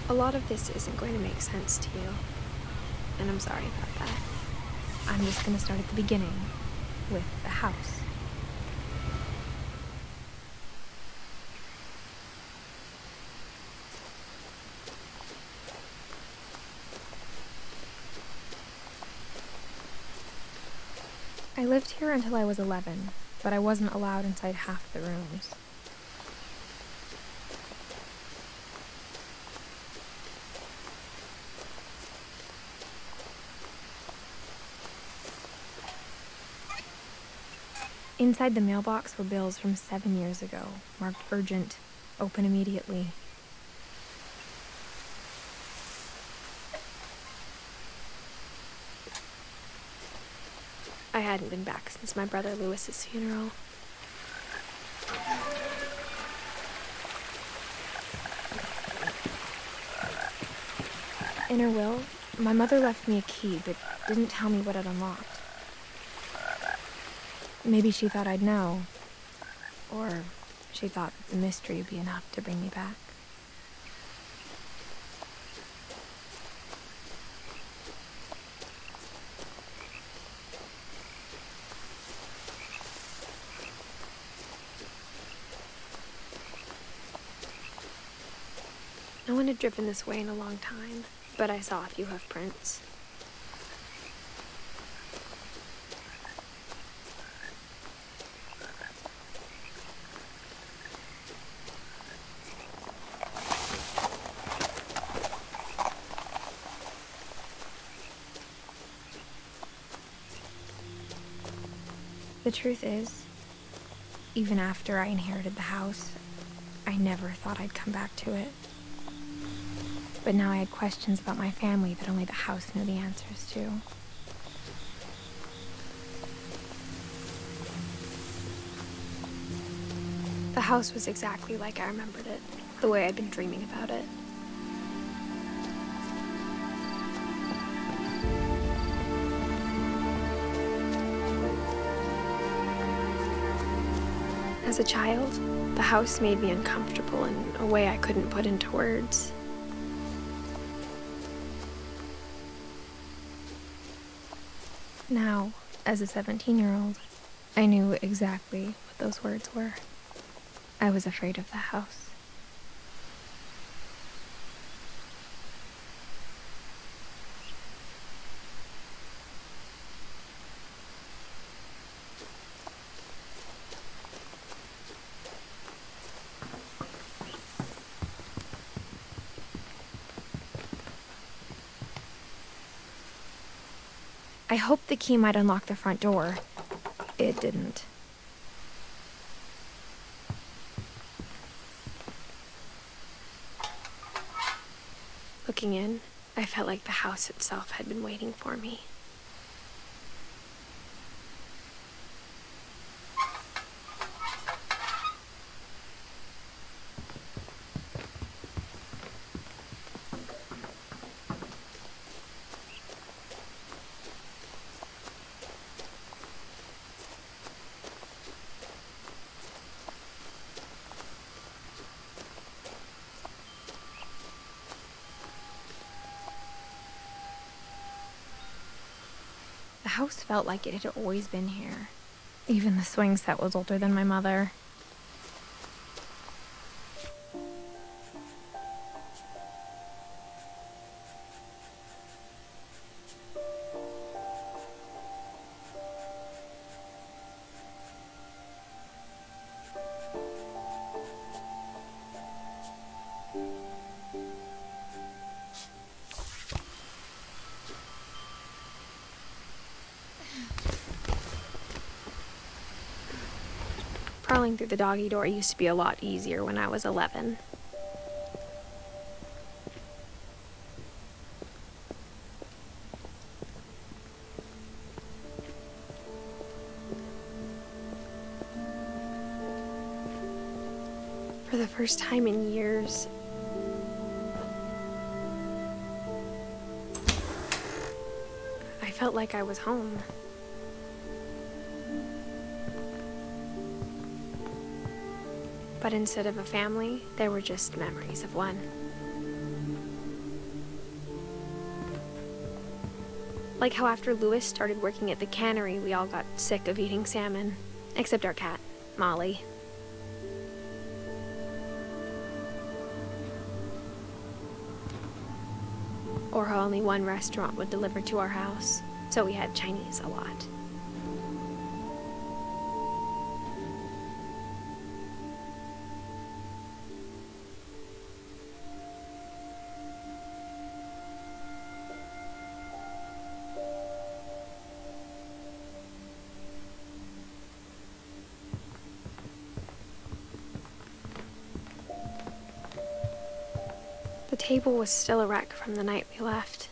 A lot of this isn't going to make sense to you, and I'm sorry about that. I'm just going to start at the beginning, with the house. I lived here until I was 11, but I wasn't allowed inside half the rooms. Inside the mailbox were bills from 7 years ago, marked urgent, open immediately. I hadn't been back since my brother Lewis's funeral. In her will, my mother left me a key, but didn't tell me what it unlocked. Maybe she thought I'd know, or she thought that the mystery would be enough to bring me back. No one had driven this way in a long time, but I saw a few hoof prints. The truth is, even after I inherited the house, I never thought I'd come back to it. But now I had questions about my family that only the house knew the answers to. The house was exactly like I remembered it, the way I'd been dreaming about it. As a child, the house made me uncomfortable in a way I couldn't put into words. Now, as a 17-year-old, I knew exactly what those words were. I was afraid of the house. I hoped the key might unlock the front door. It didn't. Looking in, I felt like the house itself had been waiting for me. The house felt like it had always been here. Even the swing set was older than my mother. Crawling through the doggy door used to be a lot easier when I was 11. For the first time in years, I felt like I was home. But instead of a family, there were just memories of one. Like how after Louis started working at the cannery, we all got sick of eating salmon. Except our cat, Molly. Or how only one restaurant would deliver to our house, so we had Chinese a lot. The table was still a wreck from the night we left.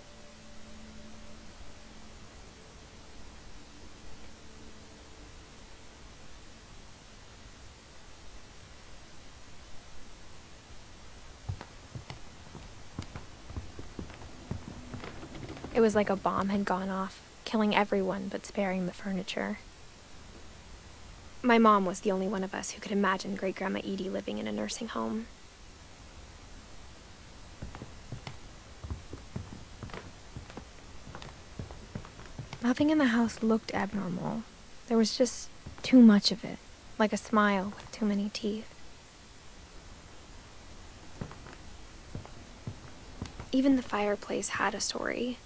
It was like a bomb had gone off, killing everyone but sparing the furniture. My mom was the only one of us who could imagine Great-Grandma Edie living in a nursing home. Nothing in the house looked abnormal. There was just too much of it, like a smile with too many teeth. Even the fireplace had a story.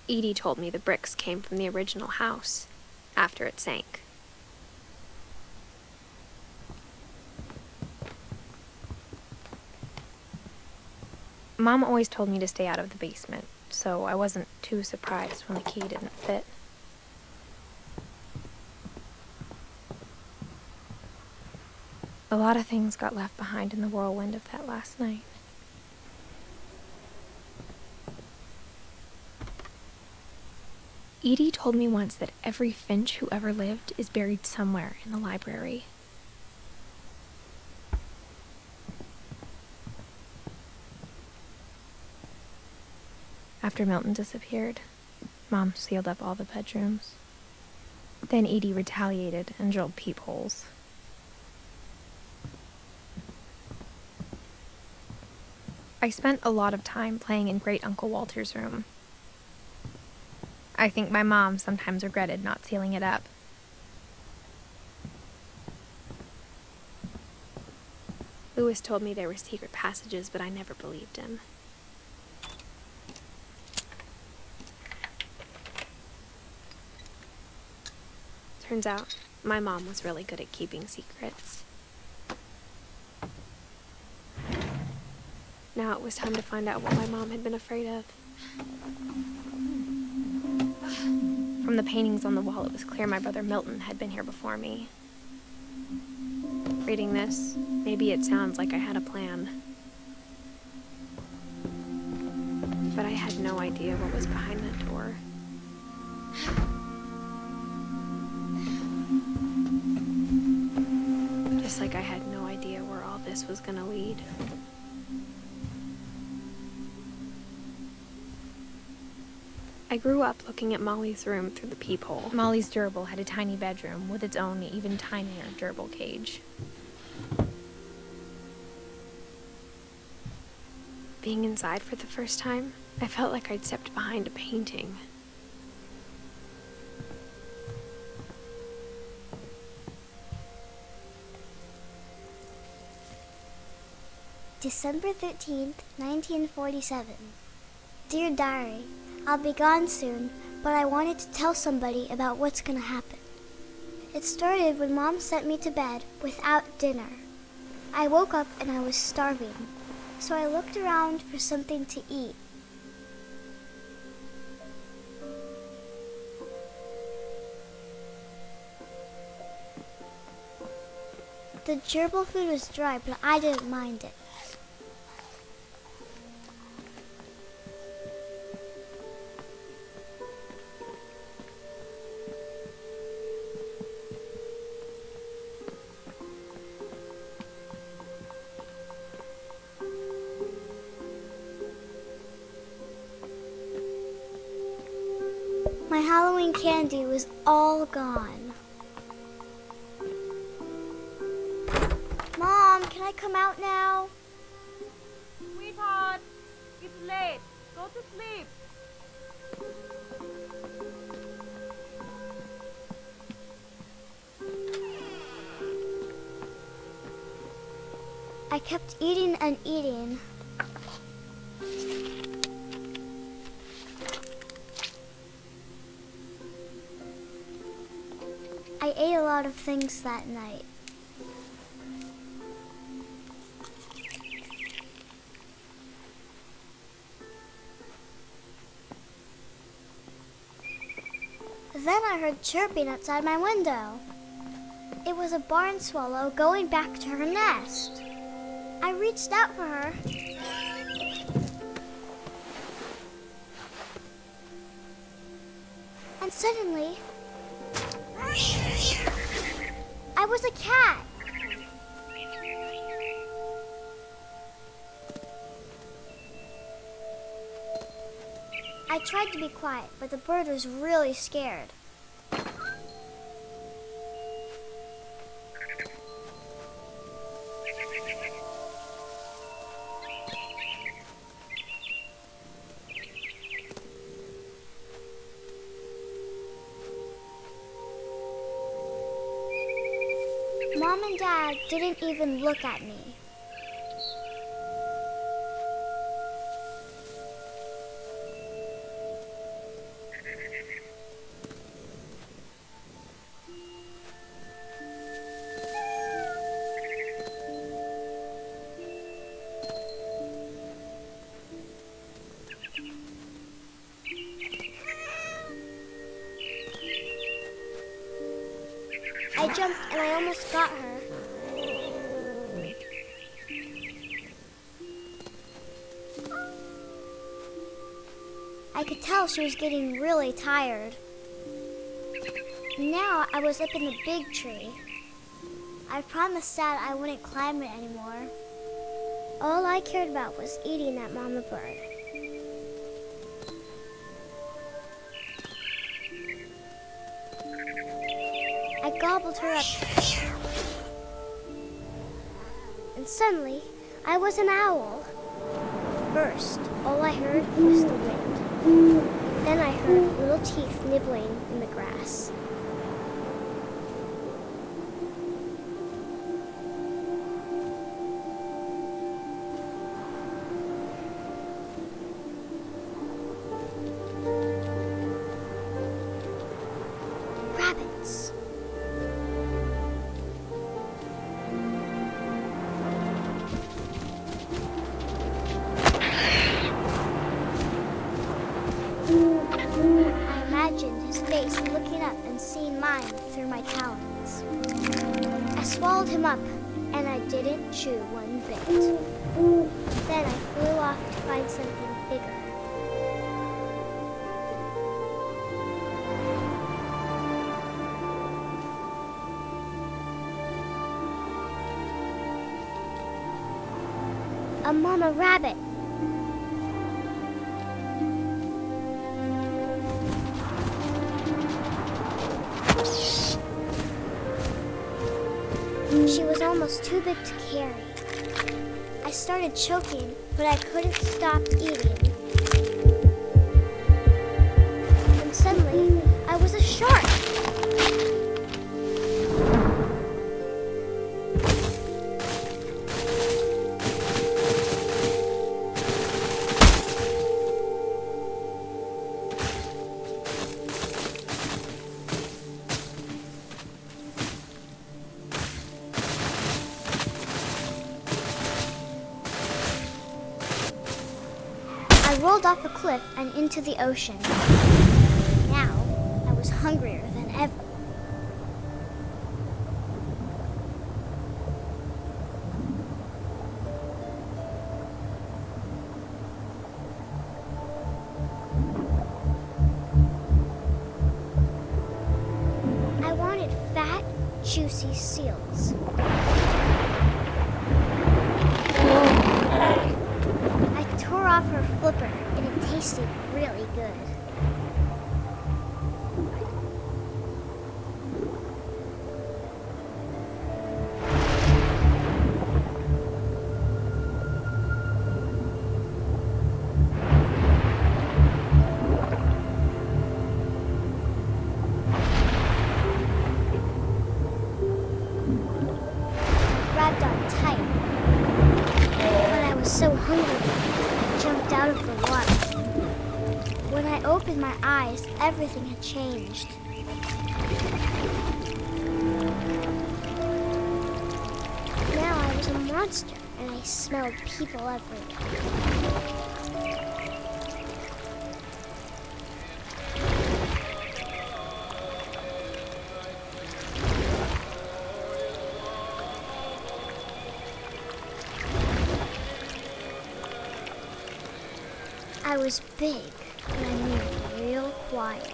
Edie told me the bricks came from the original house, after it sank. Mom always told me to stay out of the basement, so I wasn't too surprised when the key didn't fit. A lot of things got left behind in the whirlwind of that last night. Edie told me once that every Finch who ever lived is buried somewhere in the library. After Milton disappeared, Mom sealed up all the bedrooms. Then Edie retaliated and drilled peepholes. I spent a lot of time playing in Great Uncle Walter's room. I think my mom sometimes regretted not sealing it up. Louis told me there were secret passages, but I never believed him. Turns out, my mom was really good at keeping secrets. Now it was time to find out what my mom had been afraid of. From the paintings on the wall, it was clear my brother Milton had been here before me. Reading this, maybe it sounds like I had a plan. But I had no idea what was behind that door. Just like I had no idea where all this was gonna lead. I grew up looking at Molly's room through the peephole. Molly's gerbil had a tiny bedroom with its own even tinier gerbil cage. Being inside for the first time, I felt like I'd stepped behind a painting. December 13th, 1947. Dear Diary, I'll be gone soon, but I wanted to tell somebody about what's gonna happen. It started when Mom sent me to bed without dinner. I woke up and I was starving, so I looked around for something to eat. The gerbil food was dry, but I didn't mind it. My Halloween candy was all gone. Mom, can I come out now? Sweetheart, it's late. Go to sleep. I kept eating and eating. I ate a lot of things that night. Then I heard chirping outside my window. It was a barn swallow going back to her nest. I reached out for her. And suddenly, I was a cat. I tried to be quiet, but the bird was really scared. Mom and Dad didn't even look at me. I jumped and I almost got her. I could tell she was getting really tired. Now I was up in the big tree. I promised Dad I wouldn't climb it anymore. All I cared about was eating that mama bird. I gobbled her up. And suddenly, I was an owl. First, all I heard was the wind. Then I heard little teeth nibbling in the grass. Rabbits. I imagined his face looking up and seeing mine through my talons. I swallowed him up, and I didn't chew one bit. Then I flew off to find something bigger. A mama rabbit. She was almost too big to carry. I started choking, but I couldn't stop eating. And suddenly, I was a shark. I rolled off a cliff and into the ocean. Now, I was hungrier than ever. I wanted fat, juicy seals. I tore off her flipper, and it tasted really good. Grabbed on tight. opened my eyes, everything had changed. Now I was a monster, and I smelled people everywhere. I was big, and I moved real quiet.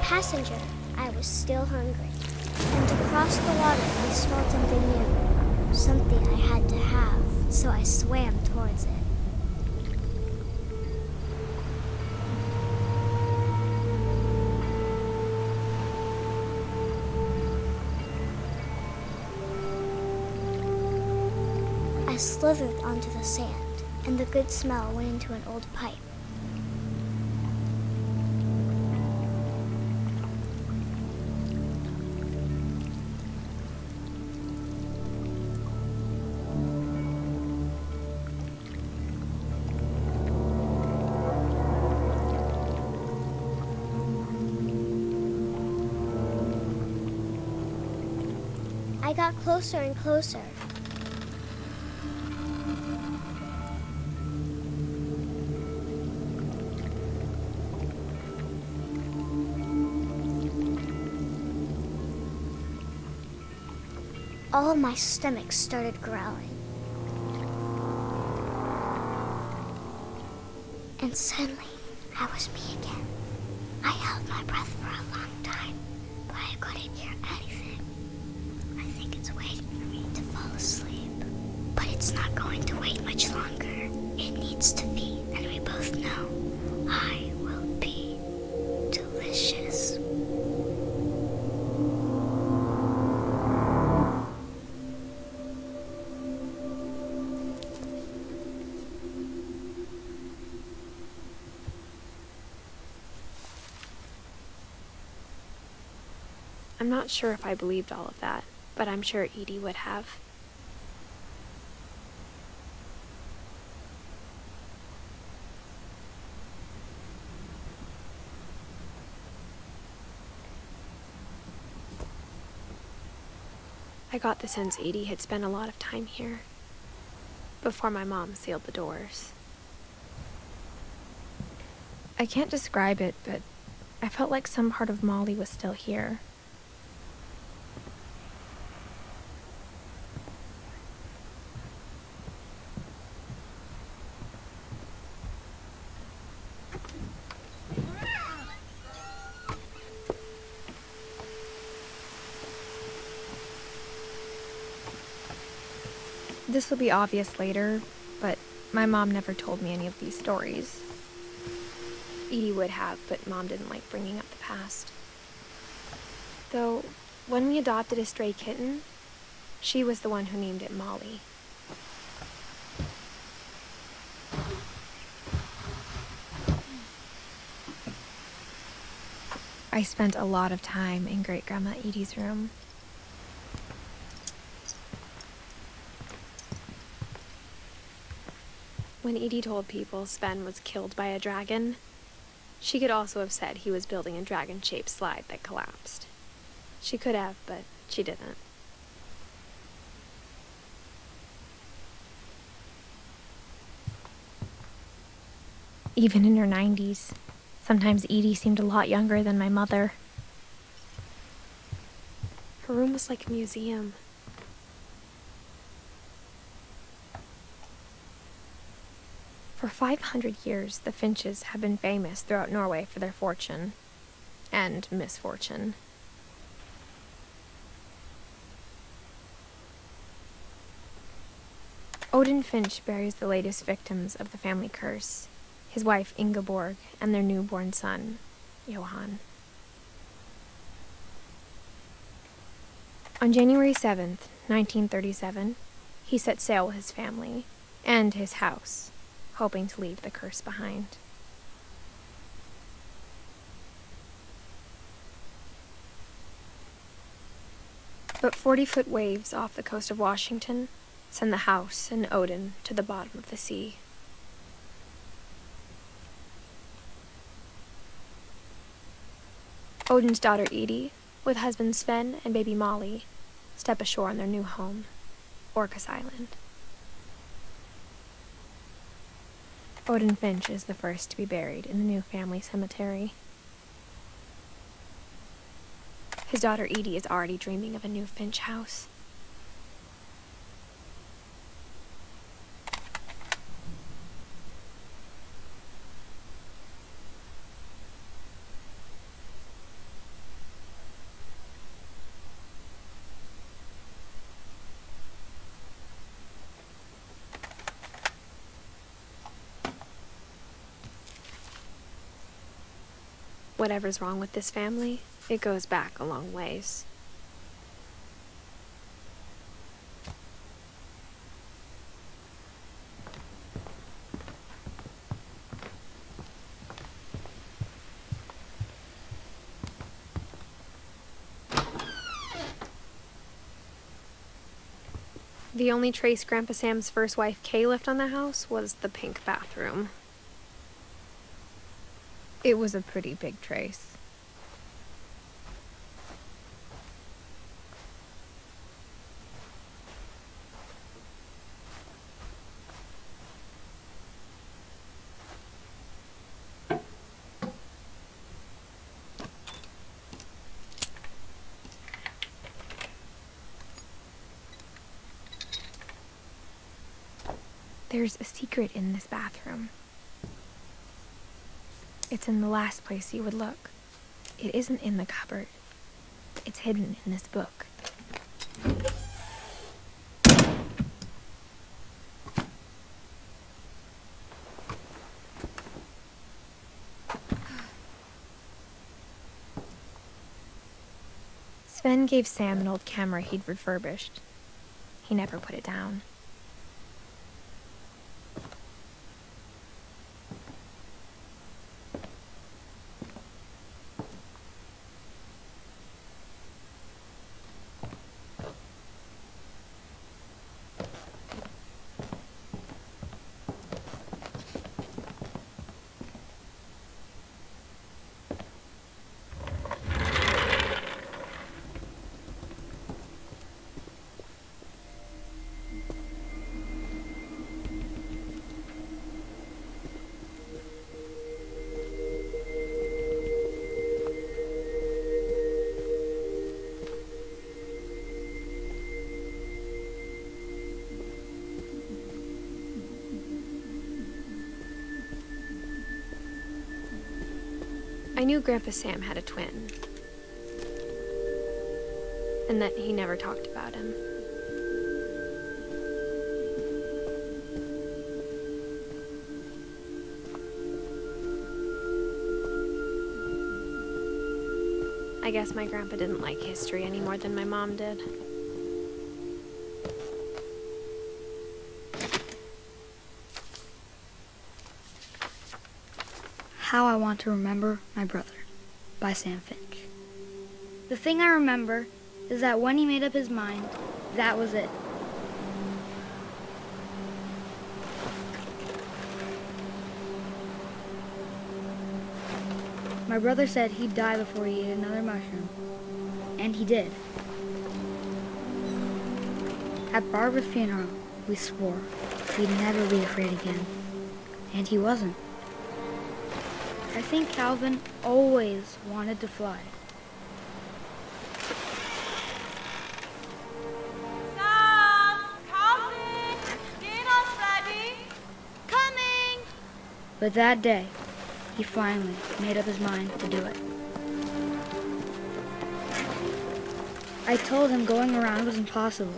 Passenger, I was still hungry. And across the water, I smelled something new. Something I had to have, so I swam towards it. I slithered onto the sand, and the good smell went into an old pipe. I got closer and closer. All of my stomach started growling. And suddenly, I was me again. I held my breath for a long time, but I couldn't hear anything. I think it's waiting for me to fall asleep. But it's not going to wait much longer. It needs to be, and we both know I will be delicious. I'm not sure if I believed all of that, but I'm sure Edie would have. I got the sense Edie had spent a lot of time here, before my mom sealed the doors. I can't describe it, but I felt like some part of Molly was still here. This will be obvious later, but my mom never told me any of these stories. Edie would have, but Mom didn't like bringing up the past. Though, when we adopted a stray kitten, she was the one who named it Molly. I spent a lot of time in Great-Grandma Edie's room. When Edie told people Sven was killed by a dragon, She could also have said he was building a dragon-shaped slide that collapsed. She could have, but she didn't. Even in her 90s, sometimes Edie seemed a lot younger than my mother. Her room was like a museum. For 500 years, the Finches have been famous throughout Norway for their fortune and misfortune. Odin Finch buries the latest victims of the family curse, his wife Ingeborg and their newborn son, Johan. On January 7th, 1937, he set sail with his family and his house, hoping to leave the curse behind. But 40-foot waves off the coast of Washington send the house and Odin to the bottom of the sea. Odin's daughter Edie, with husband Sven and baby Molly, step ashore on their new home, Orcas Island. Odin Finch is the first to be buried in the new family cemetery. His daughter Edie is already dreaming of a new Finch house. Whatever's wrong with this family, it goes back a long ways. The only trace Grandpa Sam's first wife Kay left on the house was the pink bathroom. It was a pretty big trace. There's a secret in this bathroom. It's in the last place you would look. It isn't in the cupboard. It's hidden in this book. Sven gave Sam an old camera he'd refurbished. He never put it down. I knew Grandpa Sam had a twin, and that he never talked about him. I guess my grandpa didn't like history any more than my mom did. How I Want to Remember My Brother by Sam Finch. The thing I remember is that when he made up his mind, that was it. My brother said he'd die before he ate another mushroom. And he did. At Barbara's funeral, we swore we'd never be afraid again. And he wasn't. I think Calvin always wanted to fly. Sam! Calvin! Dinner's ready! Coming! But that day, he finally made up his mind to do it. I told him going around was impossible.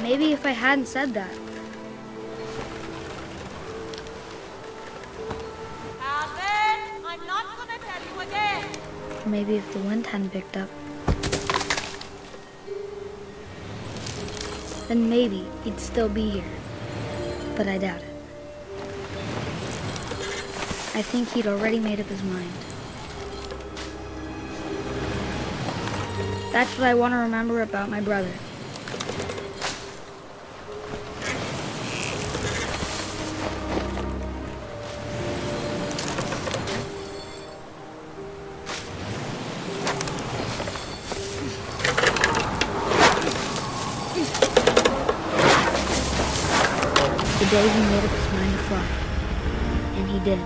Maybe if I hadn't said that, Calvin! I'm not gonna tell you again! or maybe if the wind hadn't picked up, then maybe he'd still be here. But I doubt it. I think he'd already made up his mind. That's what I want to remember about my brother. The day he made up his mind to fly. And he did.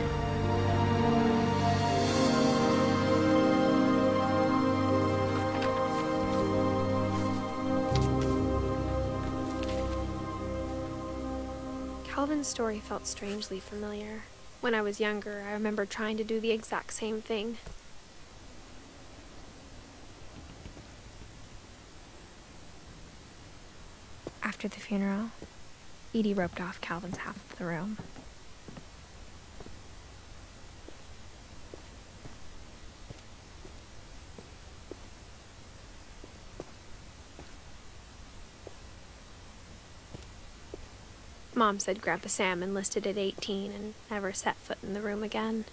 Calvin's story felt strangely familiar. When I was younger, I remember trying to do the exact same thing. After the funeral, Edie roped off Calvin's half of the room. Mom said Grandpa Sam enlisted at 18 and never set foot in the room again.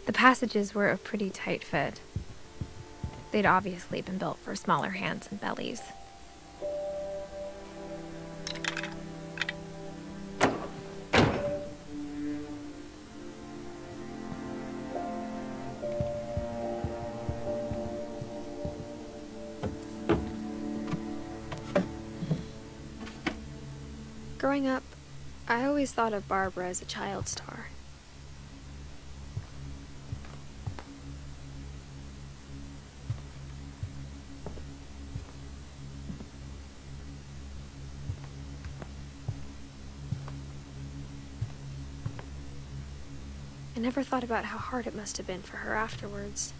The passages were a pretty tight fit. They'd obviously been built for smaller hands and bellies. Growing up, I always thought of Barbara as a child star. I never thought about how hard it must have been for her afterwards.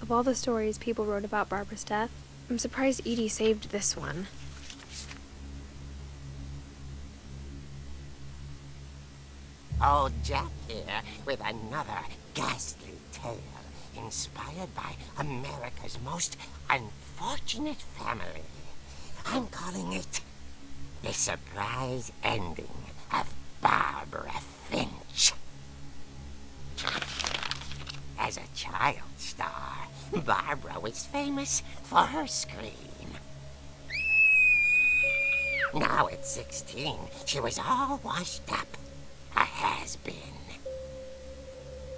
Of all the stories people wrote about Barbara's death, I'm surprised Edie saved this one. Old Jack here with another ghastly tale inspired by America's most unfortunate family. I'm calling it The Surprise Ending of Barbara Finch. As a child star, Barbara was famous for her scream. Now at 16, she was all washed up. A has-been.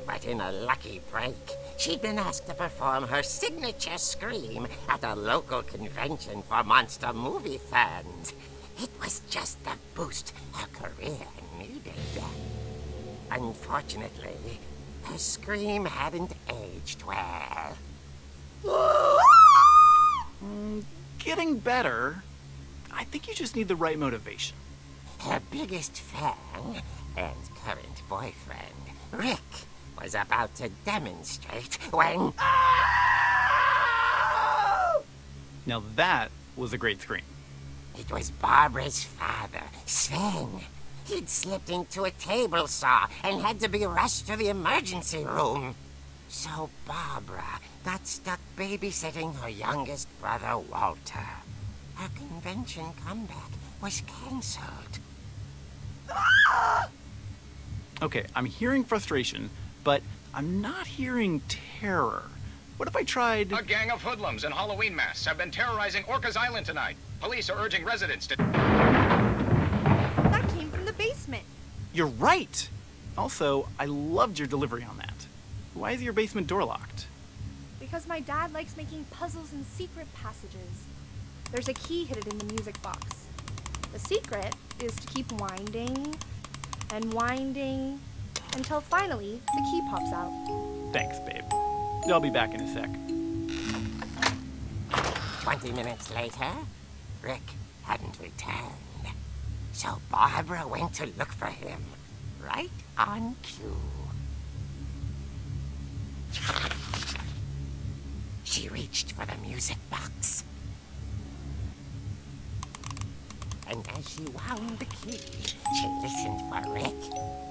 But in a lucky break, she'd been asked to perform her signature scream at a local convention for monster movie fans. It was just the boost her career needed. Unfortunately, her scream hadn't aged well. Getting better. I think you just need the right motivation. Her biggest fan and current boyfriend, Rick, was about to demonstrate when... Now that was a great scream. It was Barbara's father, Sven. He'd slipped into a table saw and had to be rushed to the emergency room. So Barbara got stuck babysitting her youngest brother, Walter. Her convention comeback was cancelled. Okay, I'm hearing frustration, but I'm not hearing terror. What if I tried... A gang of hoodlums in Halloween masks have been terrorizing Orcas Island tonight. Police are urging residents to... That came from the basement. You're right! Also, I loved your delivery on that. Why is your basement door locked? Because my dad likes making puzzles and secret passages. There's a key hidden in the music box. The secret is to keep winding and winding until finally the key pops out. Thanks, babe. I'll be back in a sec. 20 minutes later, Rick hadn't returned. So Barbara went to look for him, right on cue. She reached for the music box. And as she wound the key, she listened for Rick,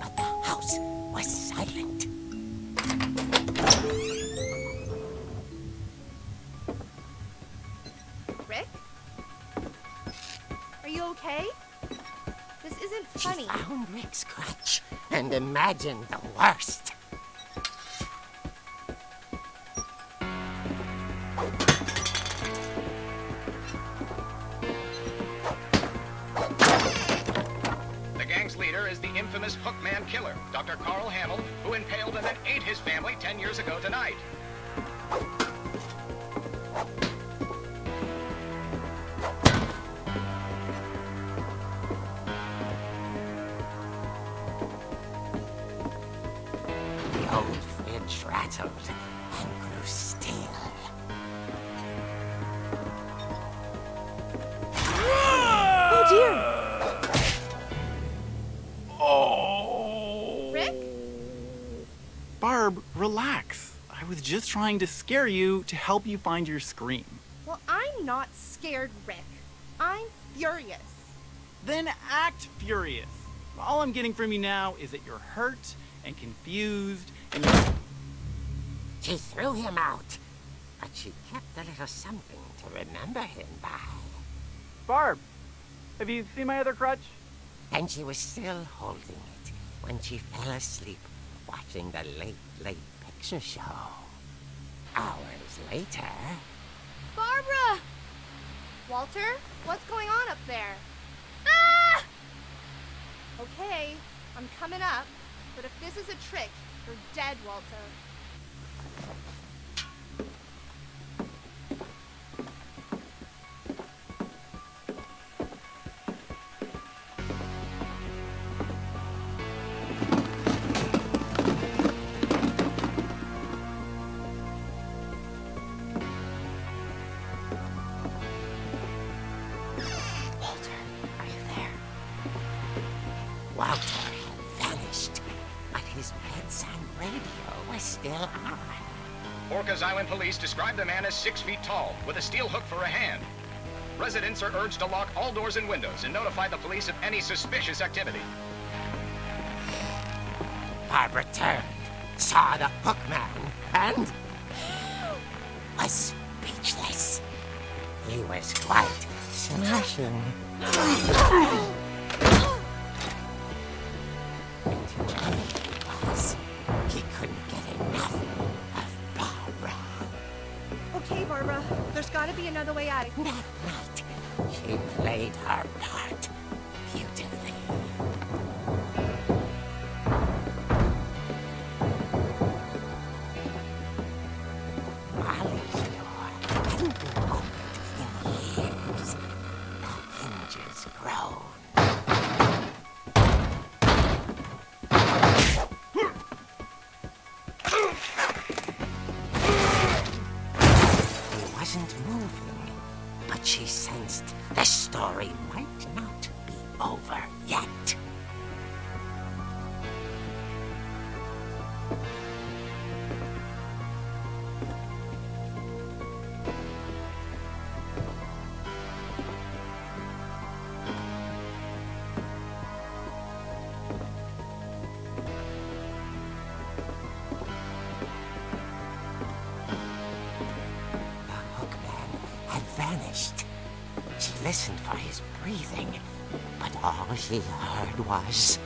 but the house was silent. Rick? Are you okay? This isn't funny. She found Rick's crutch and imagined the worst. The gang's leader is the infamous Hookman killer, Dr. Carl Hamill, who impaled and then ate his family 10 years ago tonight. The old fridge rattled and grew still. Oh dear! Oh! Rick? Barb, relax. I was just trying to scare you to help you find your scream. Well, I'm not scared, Rick. I'm furious. Then act furious. All I'm getting from you now is that you're hurt and confused and you're... She threw him out, but she kept a little something to remember him by. Barb, have you seen my other crutch? And she was still holding it when she fell asleep watching the late picture show. Hours later... Barbara! Walter, what's going on up there? Ah! Okay, I'm coming up, but if this is a trick, you're dead, Walter. Walter had vanished, but his bedside radio was still on. Orcas Island police describe the man as 6 feet tall, with a steel hook for a hand. Residents are urged to lock all doors and windows and notify the police of any suspicious activity. Barbara turned, saw the hook man, and was speechless. He was quite smashing. He couldn't get enough of Barbara. Okay, Barbara, there's gotta be another way out of here. That night, she played her part beautifully. Molly's door hadn't been opened in years. The hinges groaned. He wasn't moving, but she sensed the story might not be over yet. listened for his breathing, but all she heard was...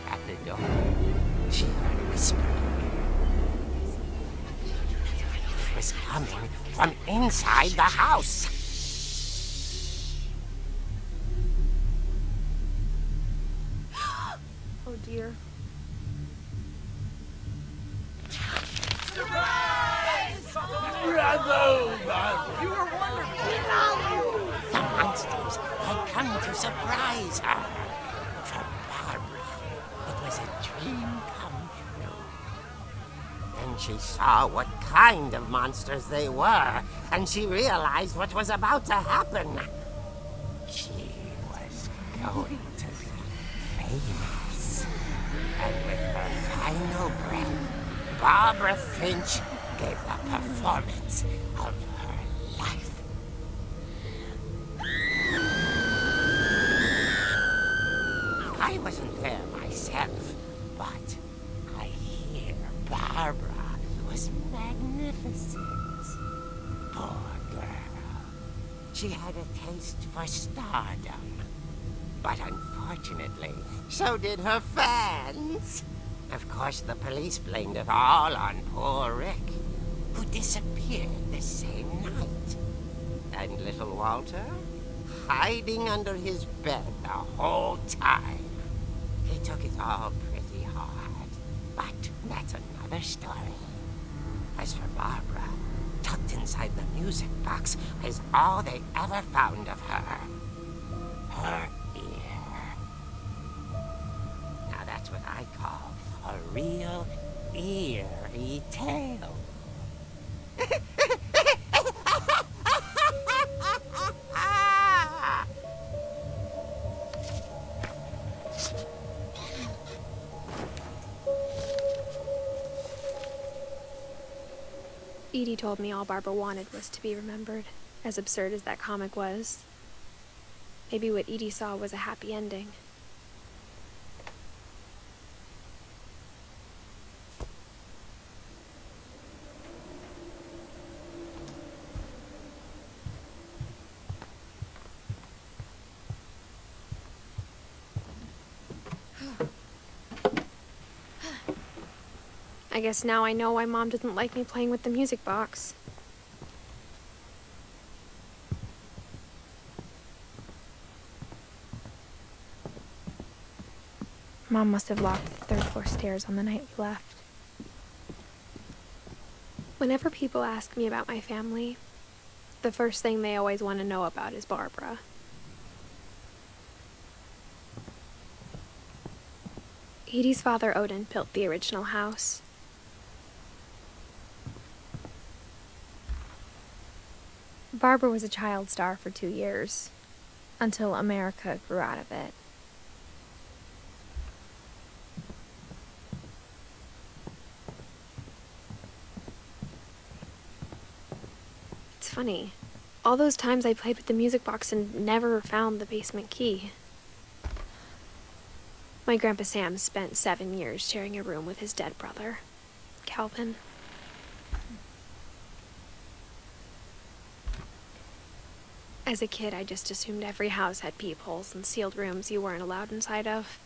At the door, she heard whispering. It was coming from inside the house. Oh dear. The monsters had come to surprise her. For Barbara, it was a dream come true. Then she saw what kind of monsters they were, and she realized what was about to happen. She was going to be famous. And with her final breath, Barbara Finch gave the performance of her life. I wasn't there myself, but I hear Barbara was magnificent. Poor girl. She had a taste for stardom. But unfortunately, so did her fans. Of course, the police blamed it all on poor Rick, who disappeared the same night. And little Walter, hiding under his bed the whole time. He took it all pretty hard, but that's another story. As for Barbara, tucked inside the music box is all they ever found of her. Her ear. Now that's what I call a real eerie tale. Edie told me all Barbara wanted was to be remembered, as absurd as that comic was. Maybe what Edie saw was a happy ending. I guess now I know why Mom didn't like me playing with the music box. Mom must have locked the third floor stairs on the night we left. Whenever people ask me about my family, the first thing they always want to know about is Barbara. Edie's father, Odin, built the original house. Barbara was a child star for 2 years, until America grew out of it. It's funny. All those times I played with the music box and never found the basement key. My Grandpa Sam spent 7 years sharing a room with his dead brother, Calvin. As a kid, I just assumed every house had peepholes and sealed rooms you weren't allowed inside of.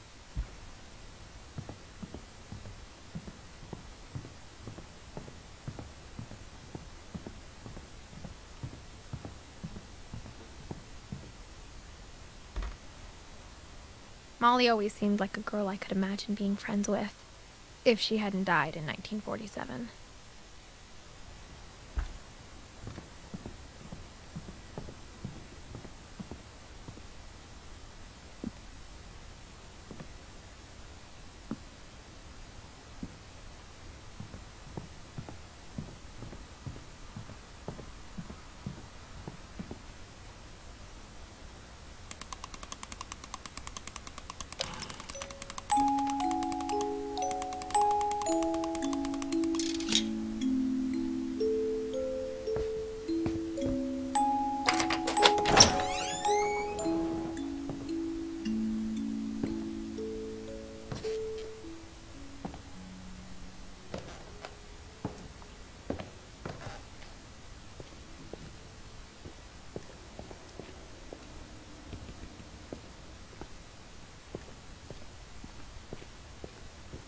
Molly always seemed like a girl I could imagine being friends with, if she hadn't died in 1947.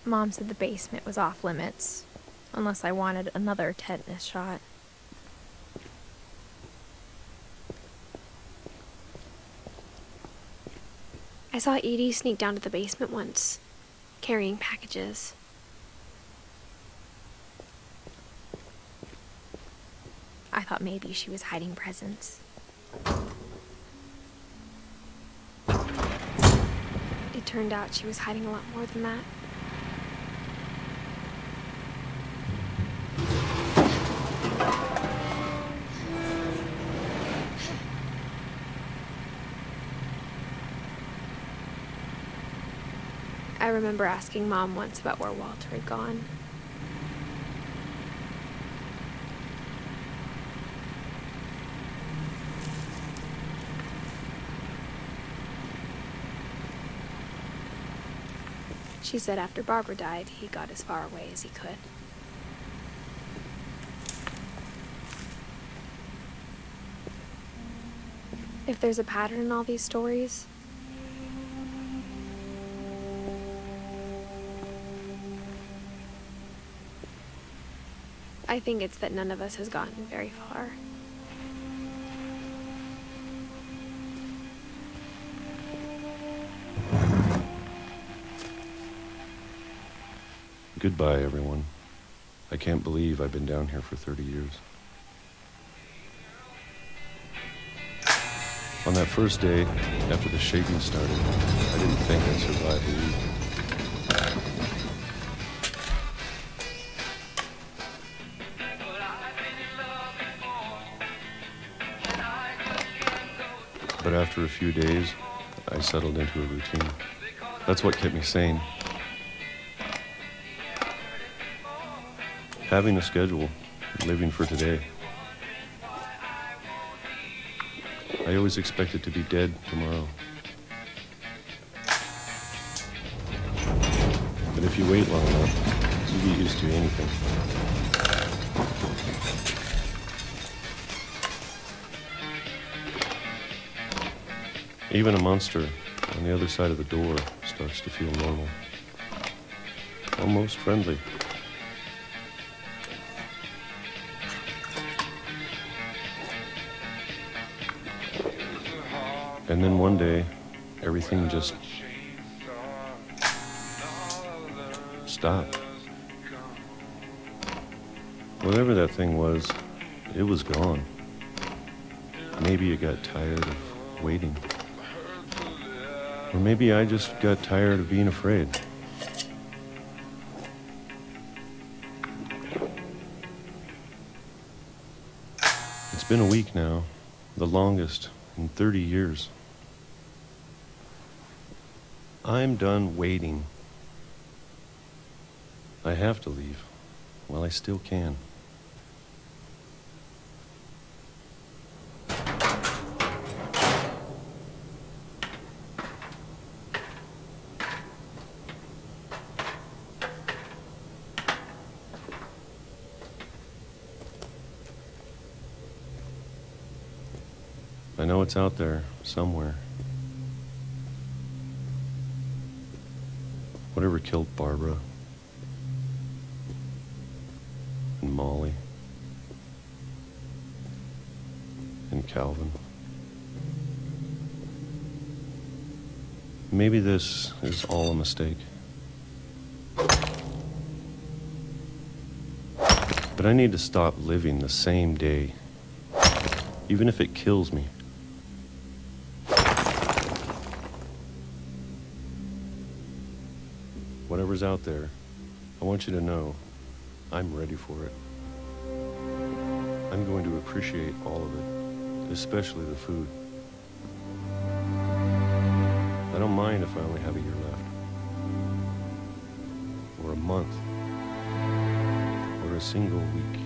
Mom said the basement was off limits, unless I wanted another tetanus shot. I saw Edie sneak down to the basement once, carrying packages. I thought maybe she was hiding presents. It turned out she was hiding a lot more than that. I remember asking Mom once about where Walter had gone. She said after Barbara died, he got as far away as he could. If there's a pattern in all these stories, I think it's that none of us has gotten very far. Goodbye, everyone. I can't believe I've been down here for 30 years. On that first day, after the shaking started, I didn't think I'd survive a week. But after a few days, I settled into a routine. That's what kept me sane. Having a schedule, living for today. I always expected to be dead tomorrow. But if you wait long enough, you get used to anything. Even a monster on the other side of the door starts to feel normal. Almost friendly. And then one day, everything just stopped. Whatever that thing was, it was gone. Maybe it got tired of waiting. Or maybe I just got tired of being afraid. It's been a week now, the longest in 30 years. I'm done waiting. I have to leave while I still can. I know it's out there somewhere. Whatever killed Barbara and Molly and Calvin. Maybe this is all a mistake. But I need to stop living the same day, even if it kills me. Whatever's out there, I want you to know I'm ready for it. I'm going to appreciate all of it, especially the food. I don't mind if I only have a year left, or a month, or a single week.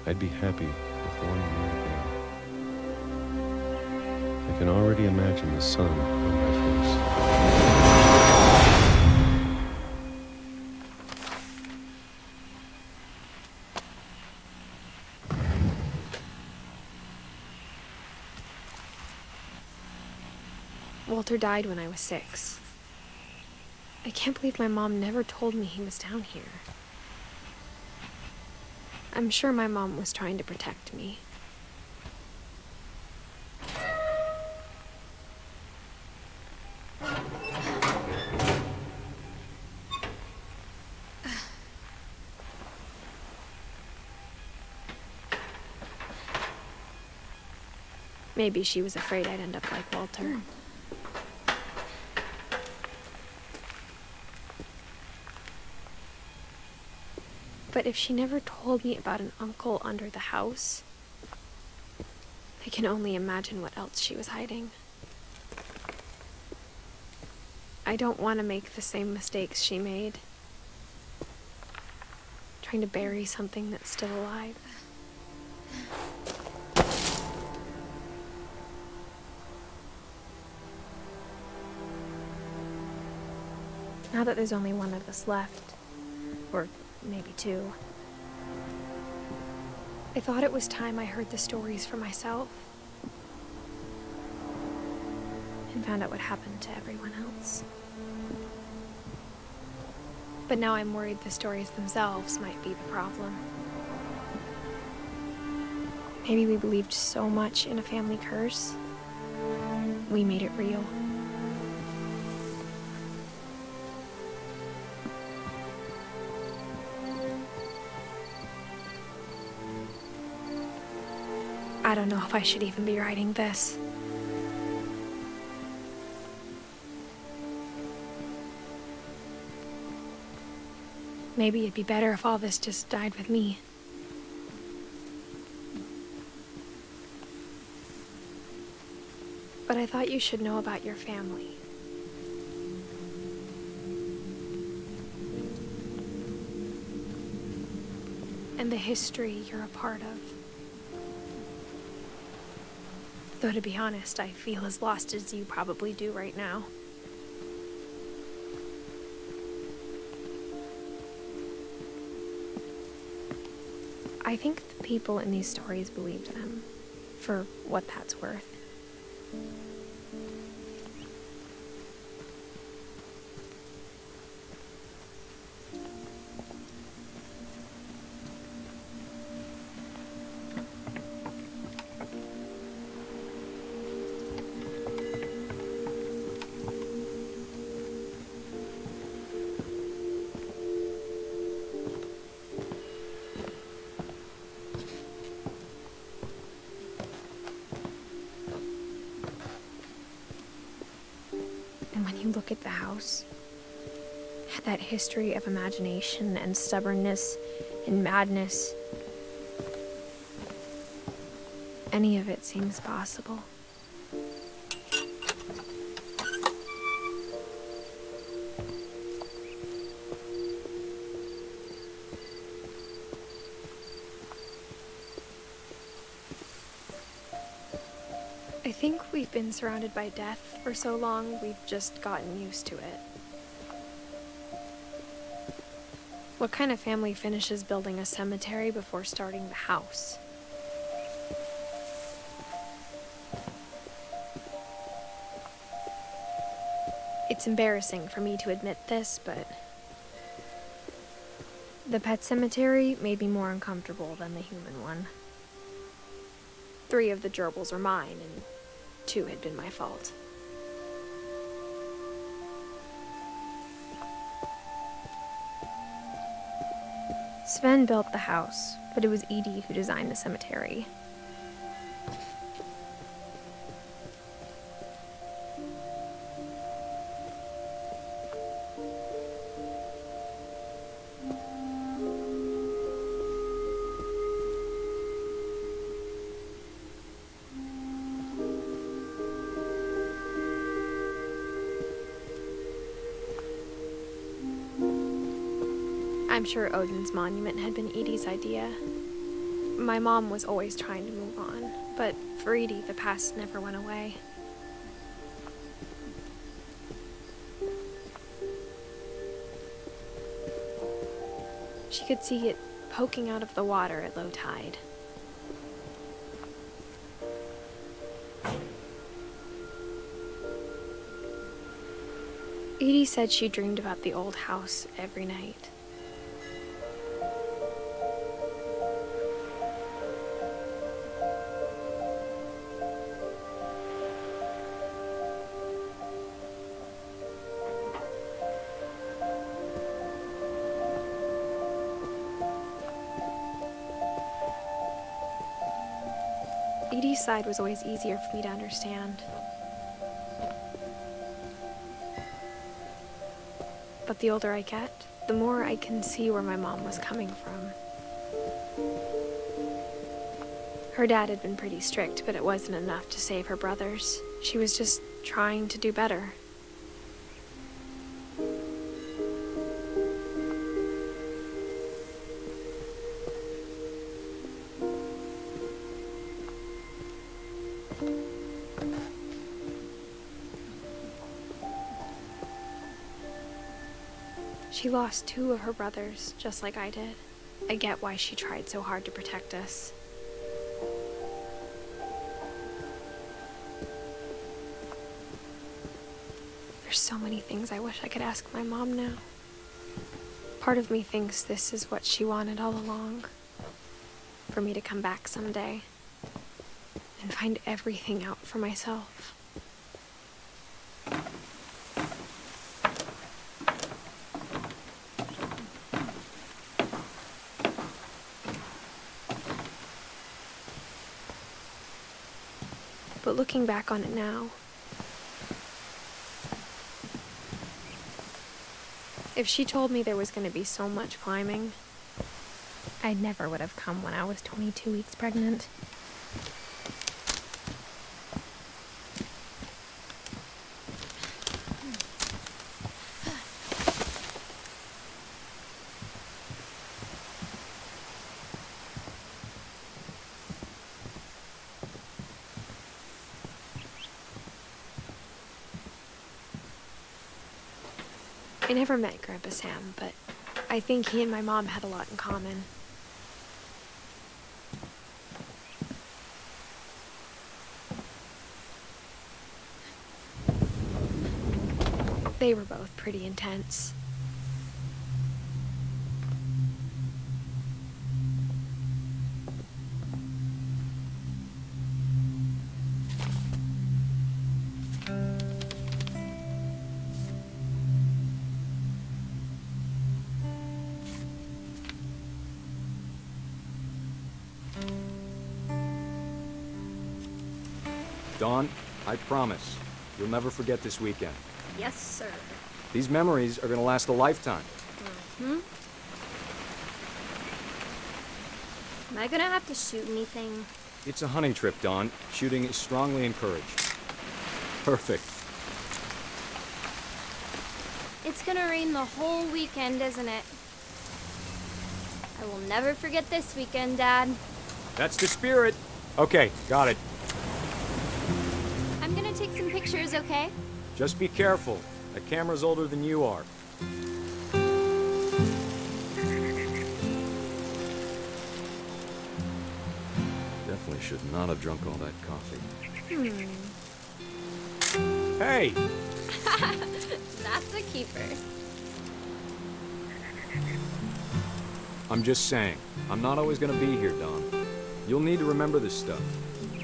I'd be happy with 1 year again. I can already imagine the sun on my face. Walter died when I was 6. I can't believe my mom never told me he was down here. I'm sure my mom was trying to protect me. Maybe she was afraid I'd end up like Walter. But if she never told me about an uncle under the house, I can only imagine what else she was hiding. I don't want to make the same mistakes she made. Trying to bury something that's still alive. Now that there's only one of us left, or maybe two, I thought it was time I heard the stories for myself and found out what happened to everyone else. But now I'm worried the stories themselves might be the problem. Maybe we believed so much in a family curse, we made it real. I don't know if I should even be writing this. Maybe it'd be better if all this just died with me. But I thought you should know about your family. And the history you're a part of. Though to be honest, I feel as lost as you probably do right now. I think the people in these stories believed them, for what that's worth. And when you look at the house, that history of imagination and stubbornness and madness, any of it seems possible. I think we've been surrounded by death for so long, we've just gotten used to it. What kind of family finishes building a cemetery before starting the house? It's embarrassing for me to admit this, but the pet cemetery made me more uncomfortable than the human one. 3 of the gerbils are mine, and 2 had been my fault. Sven built the house, but it was Edith who designed the cemetery. I'm sure Odin's monument had been Edie's idea. My mom was always trying to move on, but for Edie, the past never went away. She could see it poking out of the water at low tide. Edie said she dreamed about the old house every night. Edie's side was always easier for me to understand. But the older I get, the more I can see where my mom was coming from. Her dad had been pretty strict, but it wasn't enough to save her brothers. She was just trying to do better. She lost 2 of her brothers, just like I did. I get why she tried so hard to protect us. There's so many things I wish I could ask my mom now. Part of me thinks this is what she wanted all along. For me to come back someday and find everything out for myself. But looking back on it now, if she told me there was going to be so much climbing, I never would have come when I was 22 weeks pregnant. I never met Grandpa Sam, but I think he and my mom had a lot in common. They were both pretty intense. Dawn, I promise, you'll never forget this weekend. Yes, sir. These memories are gonna last a lifetime. Am I gonna have to shoot anything? It's a hunting trip, Dawn. Shooting is strongly encouraged. Perfect. It's gonna rain the whole weekend, isn't it? I will never forget this weekend, Dad. That's the spirit. Okay, got it. I'm gonna take some pictures, okay? Just be careful. That camera's older than you are. Definitely should not have drunk all that coffee. Hey! That's a keeper. I'm just saying, I'm not always gonna be here, Dawn. You'll need to remember this stuff,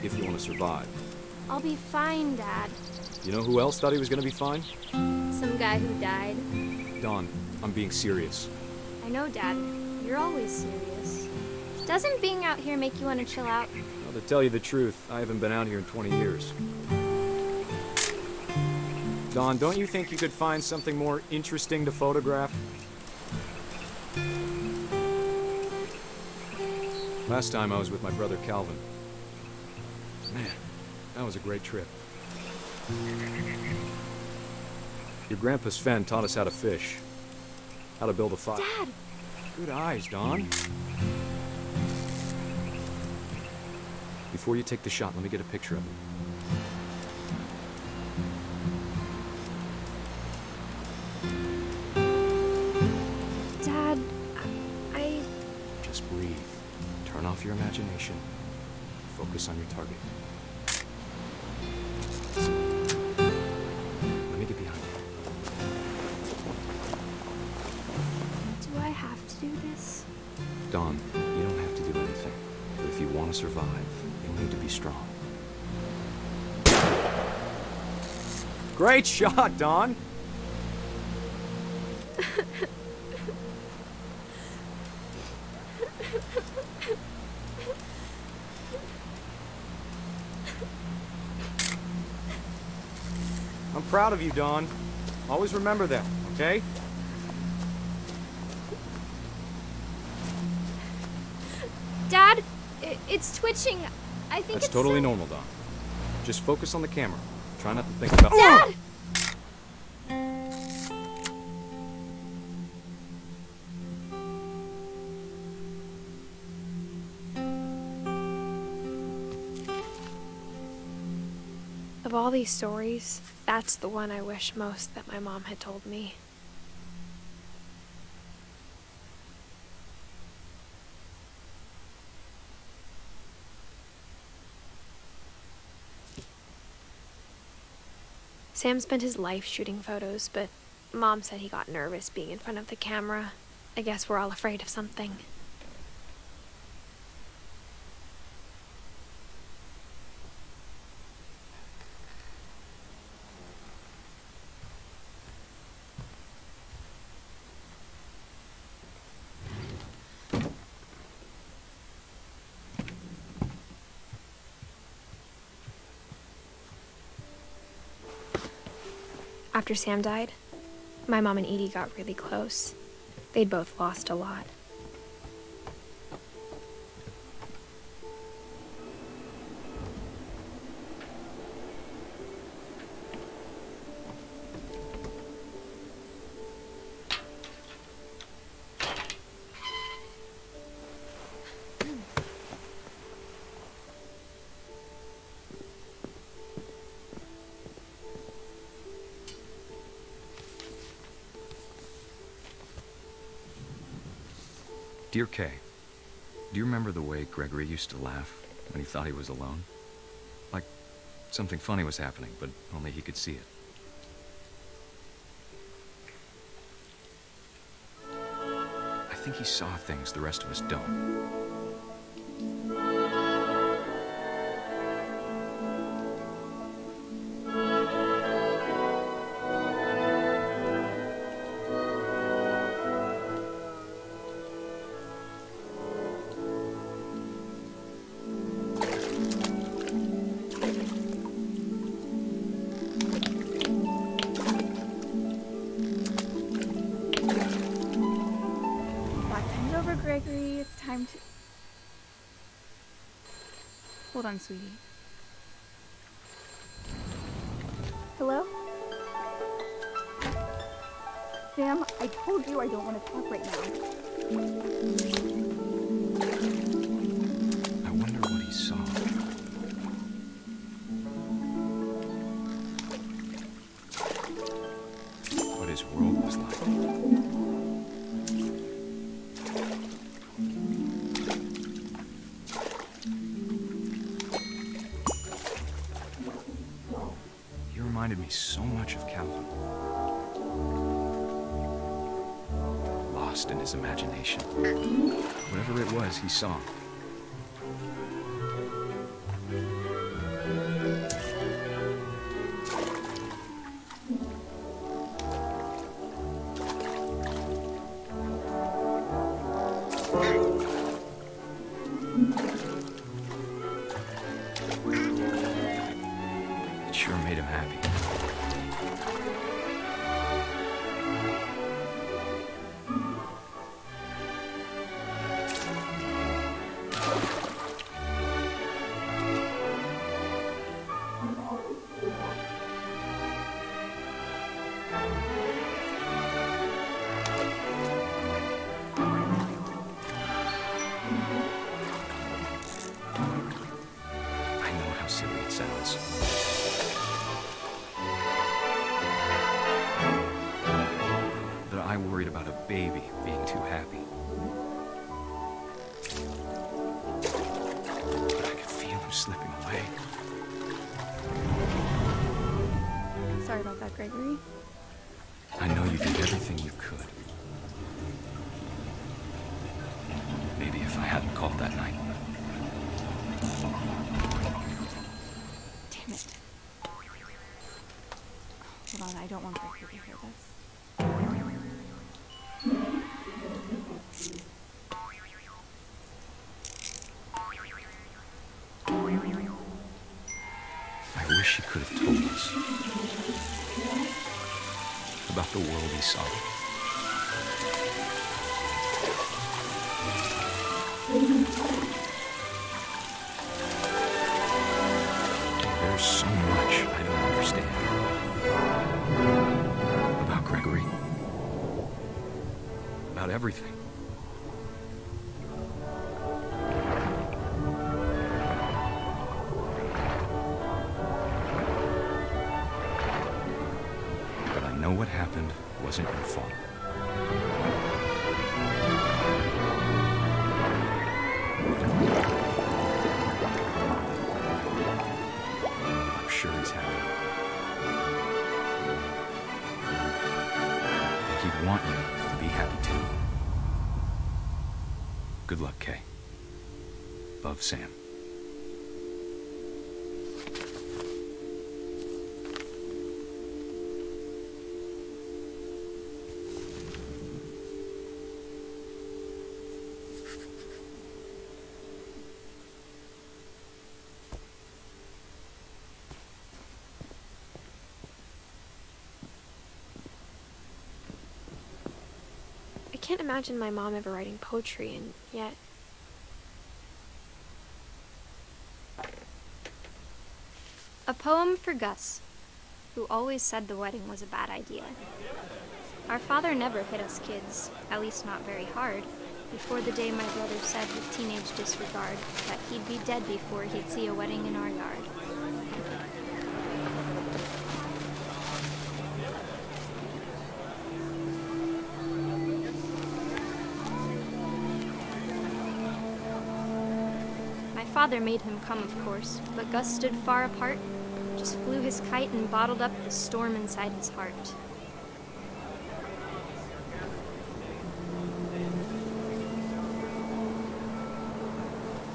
if you want to survive. I'll be fine, Dad. You know who else thought he was gonna be fine? Some guy who died. Dawn, I'm being serious. I know, Dad. You're always serious. Doesn't being out here make you want to chill out? Well, to tell you the truth, I haven't been out here in 20 years. Dawn, don't you think you could find something more interesting to photograph? Last time I was with my brother Calvin. Man, that was a great trip. Your grandpa Sven taught us how to fish, how to build a fire. Dad! Good eyes, Dawn. Before you take the shot, let me get a picture of it. Dad, I... Just breathe. Turn off your imagination. Focus on your target. Let me get behind you. Dawn, you don't have to do anything. But if you want to survive, you'll need to be strong. Great shot, Dawn! I'm proud of you, Dawn. Always remember that, okay? Dad, it's twitching. I think That's it's totally normal, Dawn. Just focus on the camera. Try not to think about— Dad! Of all these stories, that's the one I wish most that my mom had told me. Sam spent his life shooting photos, but Mom said he got nervous being in front of the camera. I guess we're all afraid of something. After Sam died, my mom and Edie got really close. They'd both lost a lot. Dear Kay, do you remember the way Gregory used to laugh when he thought he was alone? Like something funny was happening, but only he could see it. I think he saw things the rest of us don't. Gregory, it's time to... Hold on, sweetie. Hello? Sam, I told you I don't want to talk right now. I wonder what he saw. What his world was like. Reminded me so much of Calvin. Lost in his imagination. Whatever it was he saw. It sure made him happy. I know how silly it sounds. That I worried about a baby being too happy. But I could feel him slipping away. Sorry about that, Gregory. I know you did everything you could. Maybe don't want Gregory to hear this. I wish he could have told us about the world he saw. There's so much I don't understand about Gregory, about everything. But I know what happened wasn't your fault. I'm sure he's happy. And he'd want you to be happy too. Good luck, Kay. Love, Sam. I can't imagine my mom ever writing poetry, and yet... A poem for Gus, who always said the wedding was a bad idea. Our father never hit us kids, at least not very hard, before the day my brother said with teenage disregard that he'd be dead before he'd see a wedding in our yard. My father made him come, of course, but Gus stood far apart, just flew his kite and bottled up the storm inside his heart.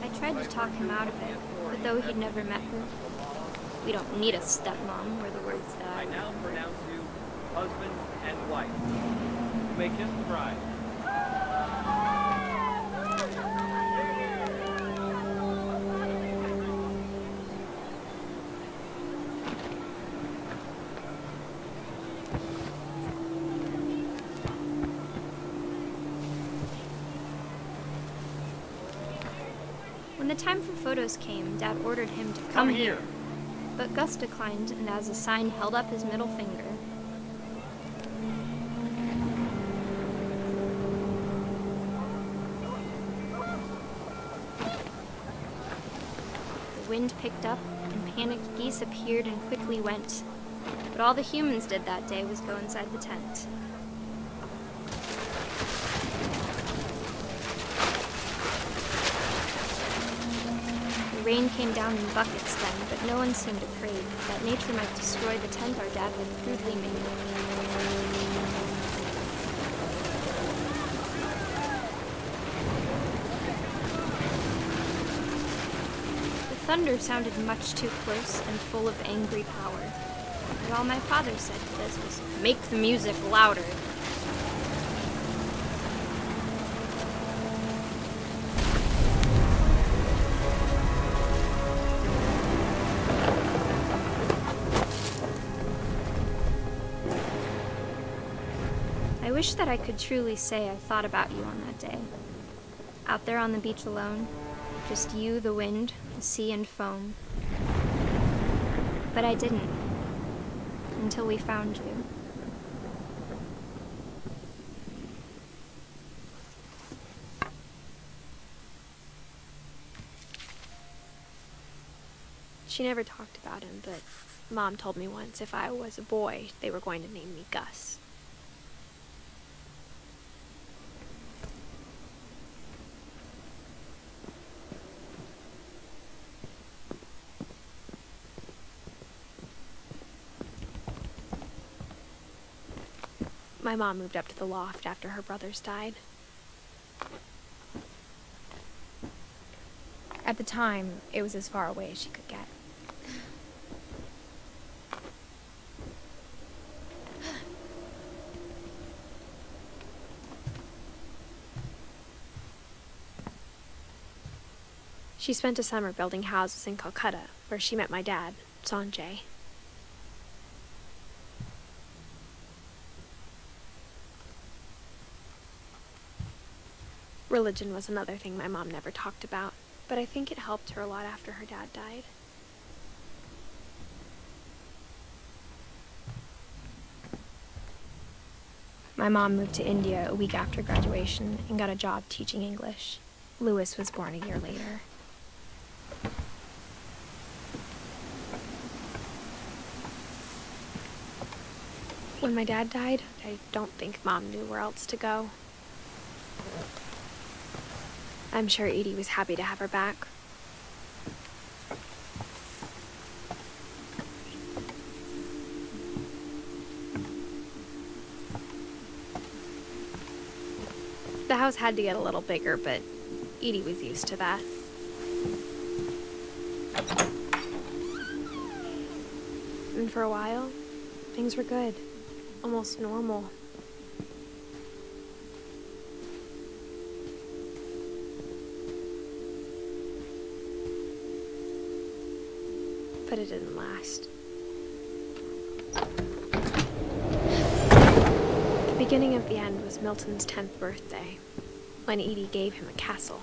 I tried to talk him out of it, but though he'd never met her, we don't need a stepmom, were the words that I now pronounce you husband and wife. You may kiss the bride. When the time for photos came, Dad ordered him to come here. But Gus declined, and as a sign held up his middle finger. The wind picked up, and panicked geese appeared and quickly went. But all the humans did that day was go inside the tent. The rain came down in buckets then, but no one seemed afraid that nature might destroy the tent our dad had crudely made. The thunder sounded much too close and full of angry power. And all my father said to this was, "Make the music louder." I wish that I could truly say I thought about you on that day. Out there on the beach alone, just you, the wind, the sea and foam. But I didn't, until we found you. She never talked about him, but Mom told me once if I was a boy, they were going to name me Gus. My mom moved up to the loft after her brothers died. At the time, it was as far away as she could get. She spent a summer building houses in Calcutta, where she met my dad, Sanjay. Religion was another thing my mom never talked about, but I think it helped her a lot after her dad died. My mom moved to India a week after graduation and got a job teaching English. Louis was born a year later. When my dad died, I don't think Mom knew where else to go. I'm sure Edie was happy to have her back. The house had to get a little bigger, but Edie was used to that. And for a while, things were good. Almost normal. But it didn't last. The beginning of the end was Milton's 10th birthday, when Edie gave him a castle.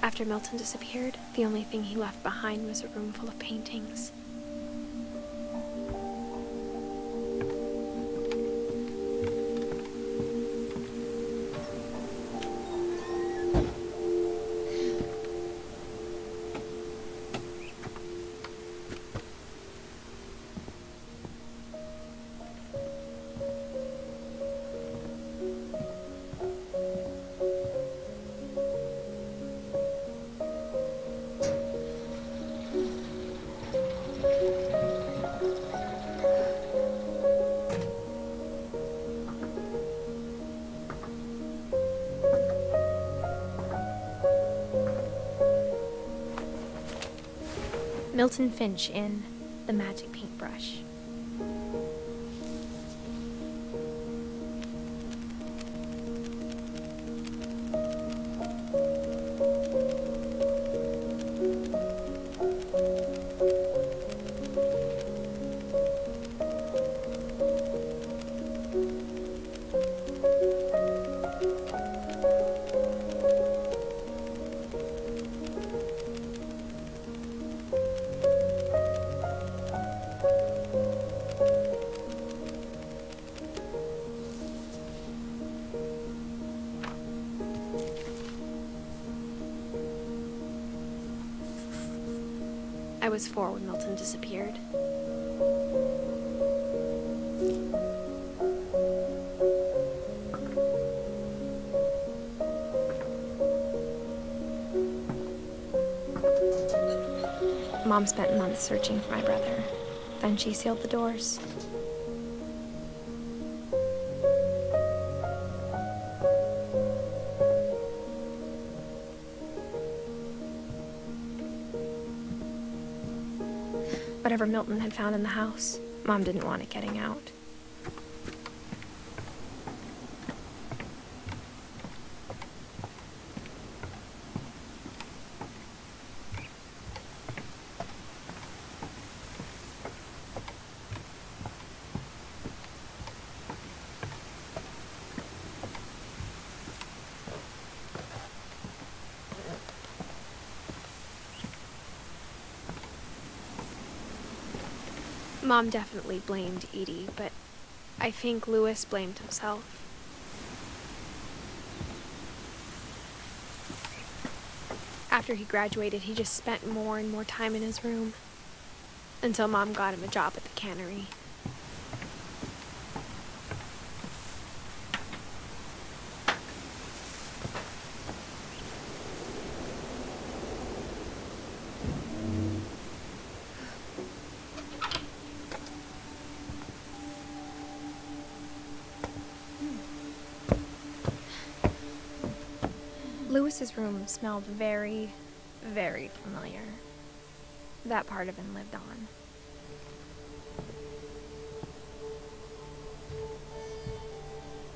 After Milton disappeared, the only thing he left behind was a room full of paintings. Milton Finch in The Magic Paintbrush. I was 4 when Milton disappeared. Mom spent months searching for my brother. Then she sealed the doors. Whatever Milton had found in the house, Mom didn't want it getting out. Mom definitely blamed Edie, but I think Louis blamed himself. After he graduated, he just spent more and more time in his room, until Mom got him a job at the cannery. Louis's room smelled very, very familiar. That part of him lived on.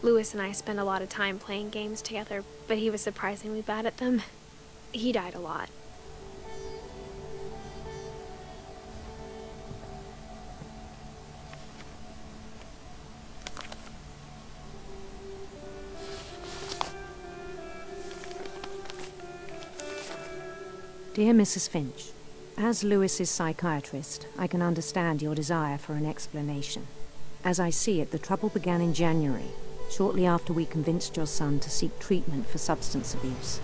Louis and I spent a lot of time playing games together, but he was surprisingly bad at them. He died a lot. Dear Mrs. Finch, as Louis's psychiatrist, I can understand your desire for an explanation. As I see it, the trouble began in January, shortly after we convinced your son to seek treatment for substance abuse.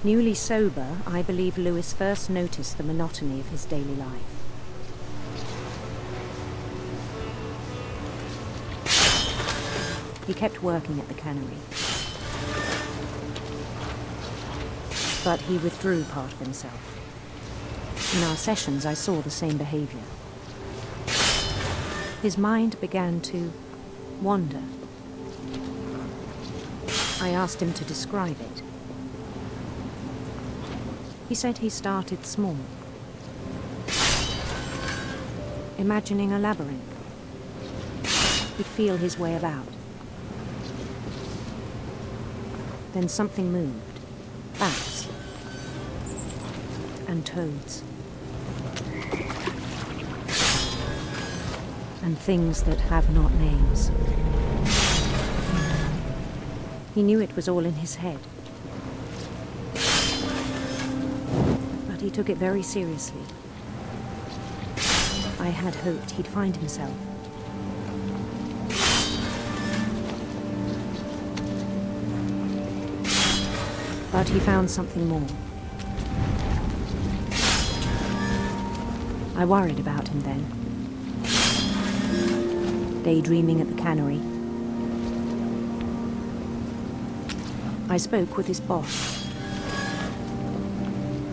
Newly sober, I believe Louis first noticed the monotony of his daily life. He kept working at the cannery, but he withdrew part of himself. In our sessions, I saw the same behavior. His mind began to wander. I asked him to describe it. He said he started small, imagining a labyrinth. He'd feel his way about. Then something moved. Bats and toads and things that have not names. He knew it was all in his head, but he took it very seriously. I had hoped he'd find himself. But he found something more. I worried about him then. Daydreaming at the cannery. I spoke with his boss.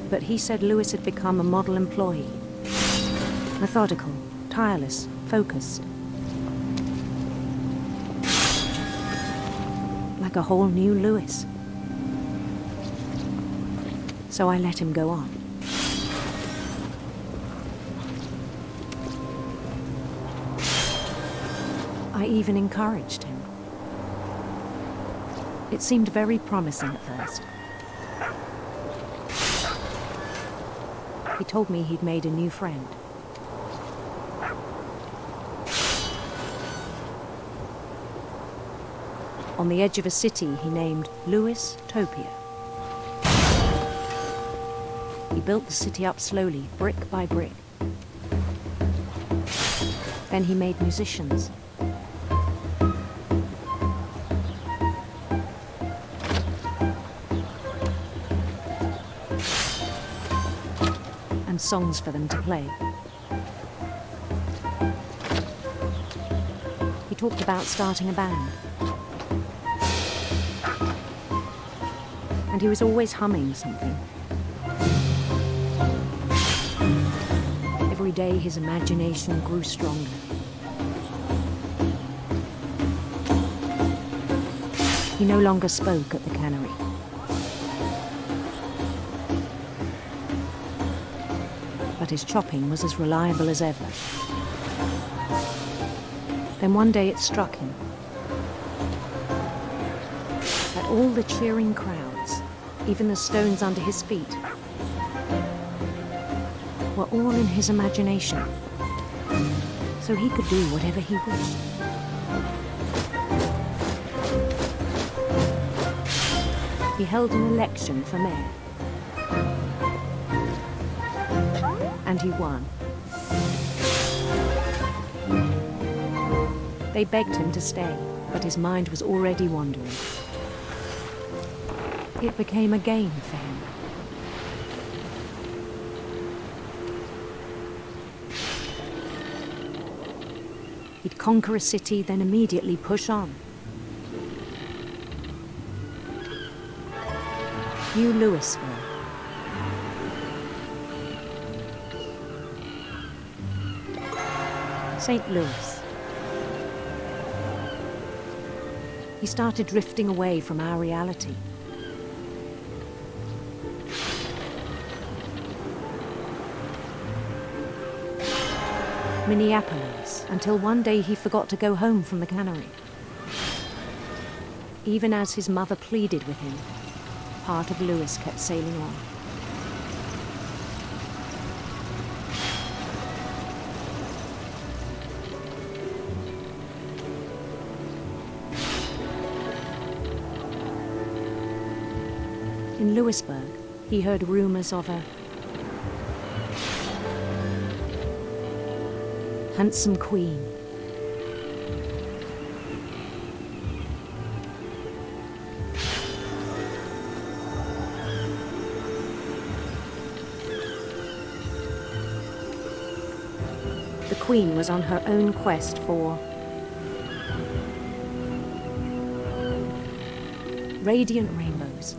But he said Louis had become a model employee. Methodical, tireless, focused. Like a whole new Louis. So I let him go on. I even encouraged him. It seemed very promising at first. He told me he'd made a new friend. On the edge of a city he named Louis Topia. He built the city up slowly, brick by brick. Then he made musicians. And songs for them to play. He talked about starting a band. And he was always humming something. Every day his imagination grew stronger. He no longer spoke at the cannery. But his chopping was as reliable as ever. Then one day it struck him that all the cheering crowds, even the stones under his feet, were all in his imagination, so he could do whatever he wished. He held an election for mayor, and he won. They begged him to stay, but his mind was already wandering. It became a game for him. He'd conquer a city, then immediately push on. New Louisville. St. Louis. He started drifting away from our reality. Minneapolis, until one day he forgot to go home from the cannery. Even as his mother pleaded with him, part of Lewis kept sailing on. In Lewisburg, he heard rumors of a handsome queen. The queen was on her own quest for radiant rainbows.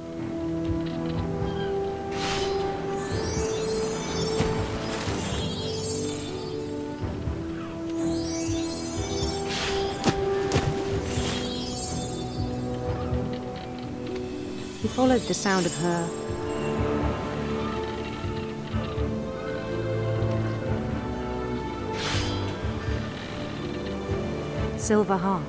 He followed the sound of her silver harp.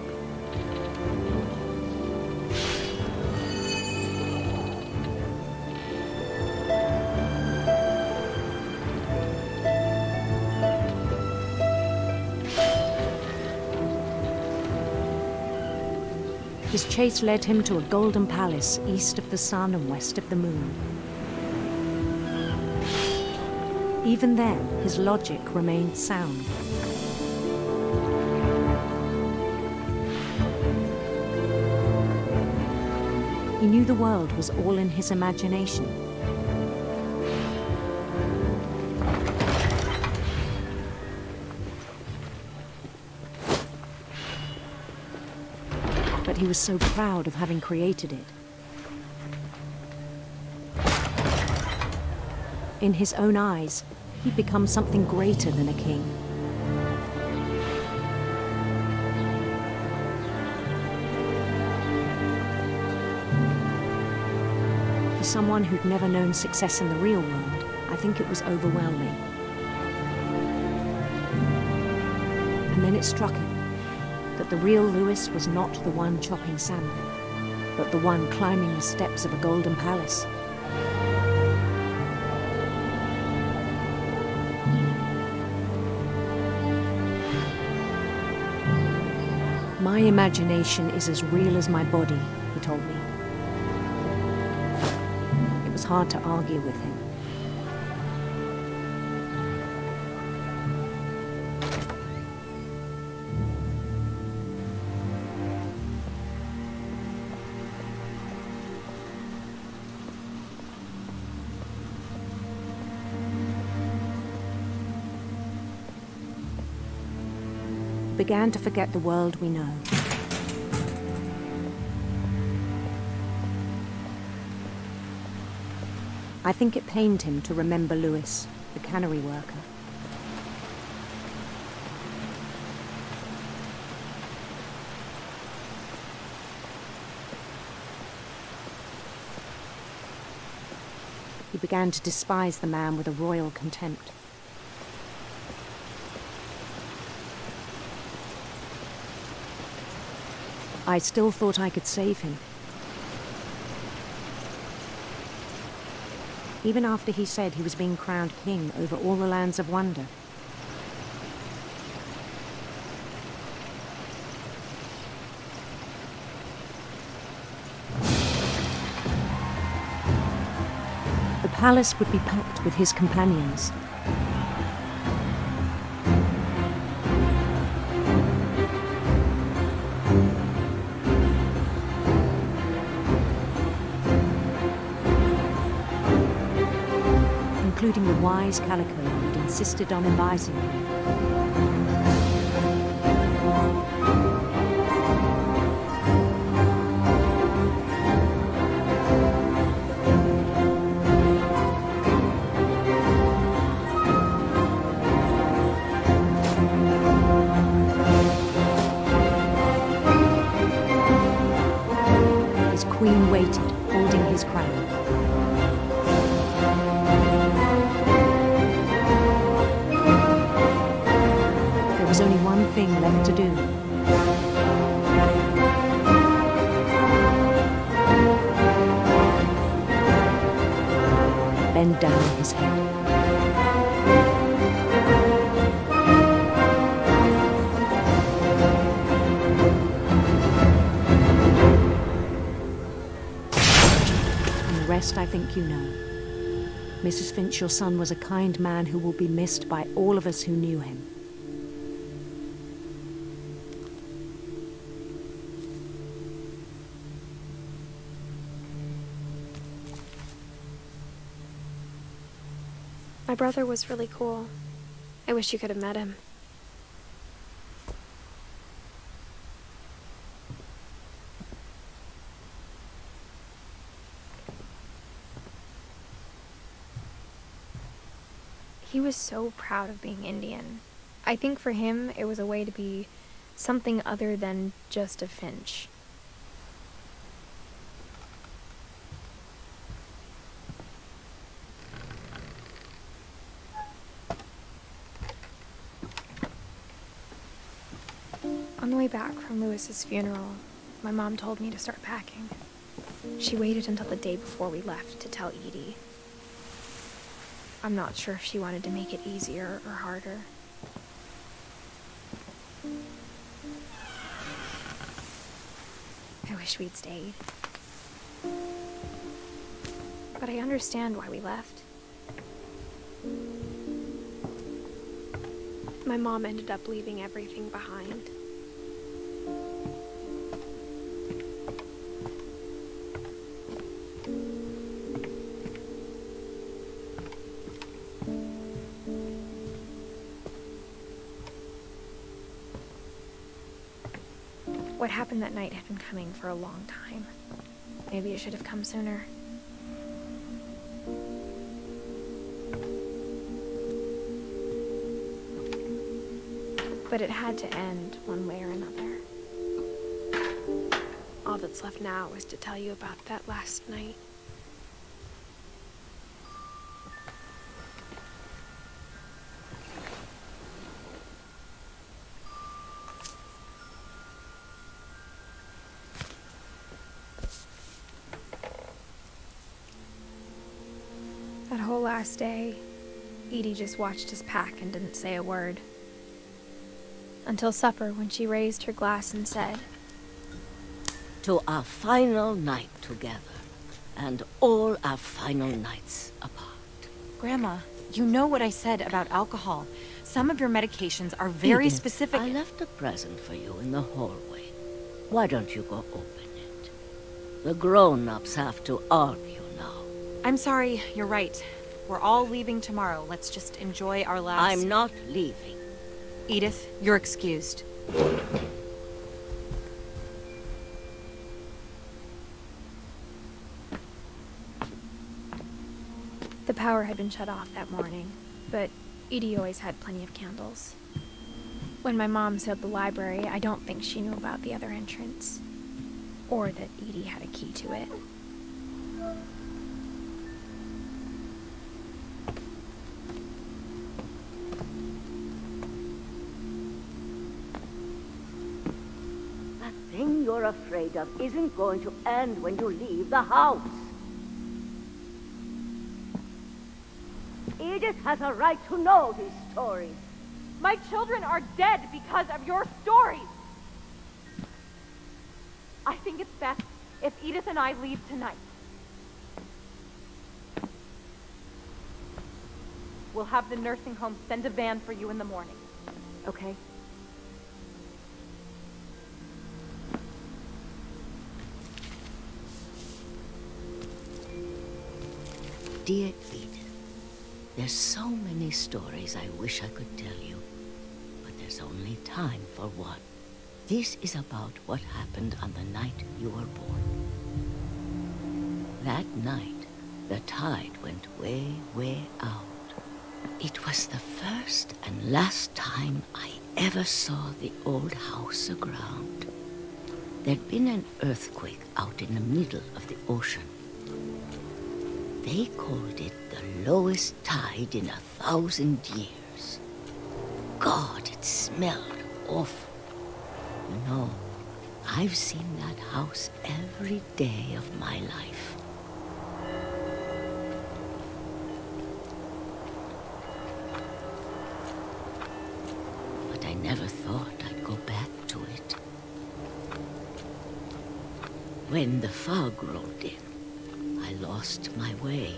His chase led him to a golden palace east of the sun and west of the moon. Even then, his logic remained sound. He knew the world was all in his imagination. But he was so proud of having created it. In his own eyes, he'd become something greater than a king. For someone who'd never known success in the real world, I think it was overwhelming. And then it struck him that the real Lewis was not the one chopping salmon, but the one climbing the steps of a golden palace. My imagination is as real as my body, he told me. It was hard to argue with him. Began to forget the world we know. I think it pained him to remember Lewis, the cannery worker. He began to despise the man with a royal contempt. I still thought I could save him. Even after he said he was being crowned king over all the lands of wonder. The palace would be packed with his companions. Including the wise Calico who'd insisted on advising him. His queen waited, holding his crown. There was only one thing left to do. bend down his head. And the rest I think you know. Mrs. Finch, your son was a kind man who will be missed by all of us who knew him. My brother was really cool. I wish you could have met him. He was so proud of being Indian. I think for him, it was a way to be something other than just a Finch. On the way back from Lewis's funeral, my mom told me to start packing. She waited until the day before we left to tell Edie. I'm not sure if she wanted to make it easier or harder. I wish we'd stayed. But I understand why we left. My mom ended up leaving everything behind. What happened that night had been coming for a long time. Maybe it should have come sooner. But it had to end one way or another. All that's left now is to tell you about that last night. That whole last day, Edie just watched us pack and didn't say a word. Until supper, when she raised her glass and said, "To our final night together, and all our final nights apart." Grandma, you know what I said about alcohol. Some of your medications are very Edith, specific. I left a present for you in the hallway. Why don't you go open it? The grown-ups have to argue now. I'm sorry, you're right. We're all leaving tomorrow. Let's just enjoy our last... I'm not leaving. Edith, you're excused. The power had been shut off that morning, but Edie always had plenty of candles. When my mom sealed the library, I don't think she knew about the other entrance, or that Edie had a key to it. That thing you're afraid of isn't going to end when you leave the house. Edith has a right to know these stories. My children are dead because of your stories. I think it's best if Edith and I leave tonight. We'll have the nursing home send a van for you in the morning, okay? Dear Edith, there's so many stories I wish I could tell you, but there's only time for one. This is about what happened on the night you were born. That night, the tide went way, way out. It was the first and last time I ever saw the old house aground. There'd been an earthquake out in the middle of the ocean. They called it the lowest tide in 1,000 years. God, it smelled awful. You know, I've seen that house every day of my life. when the fog rolled in, I lost my way.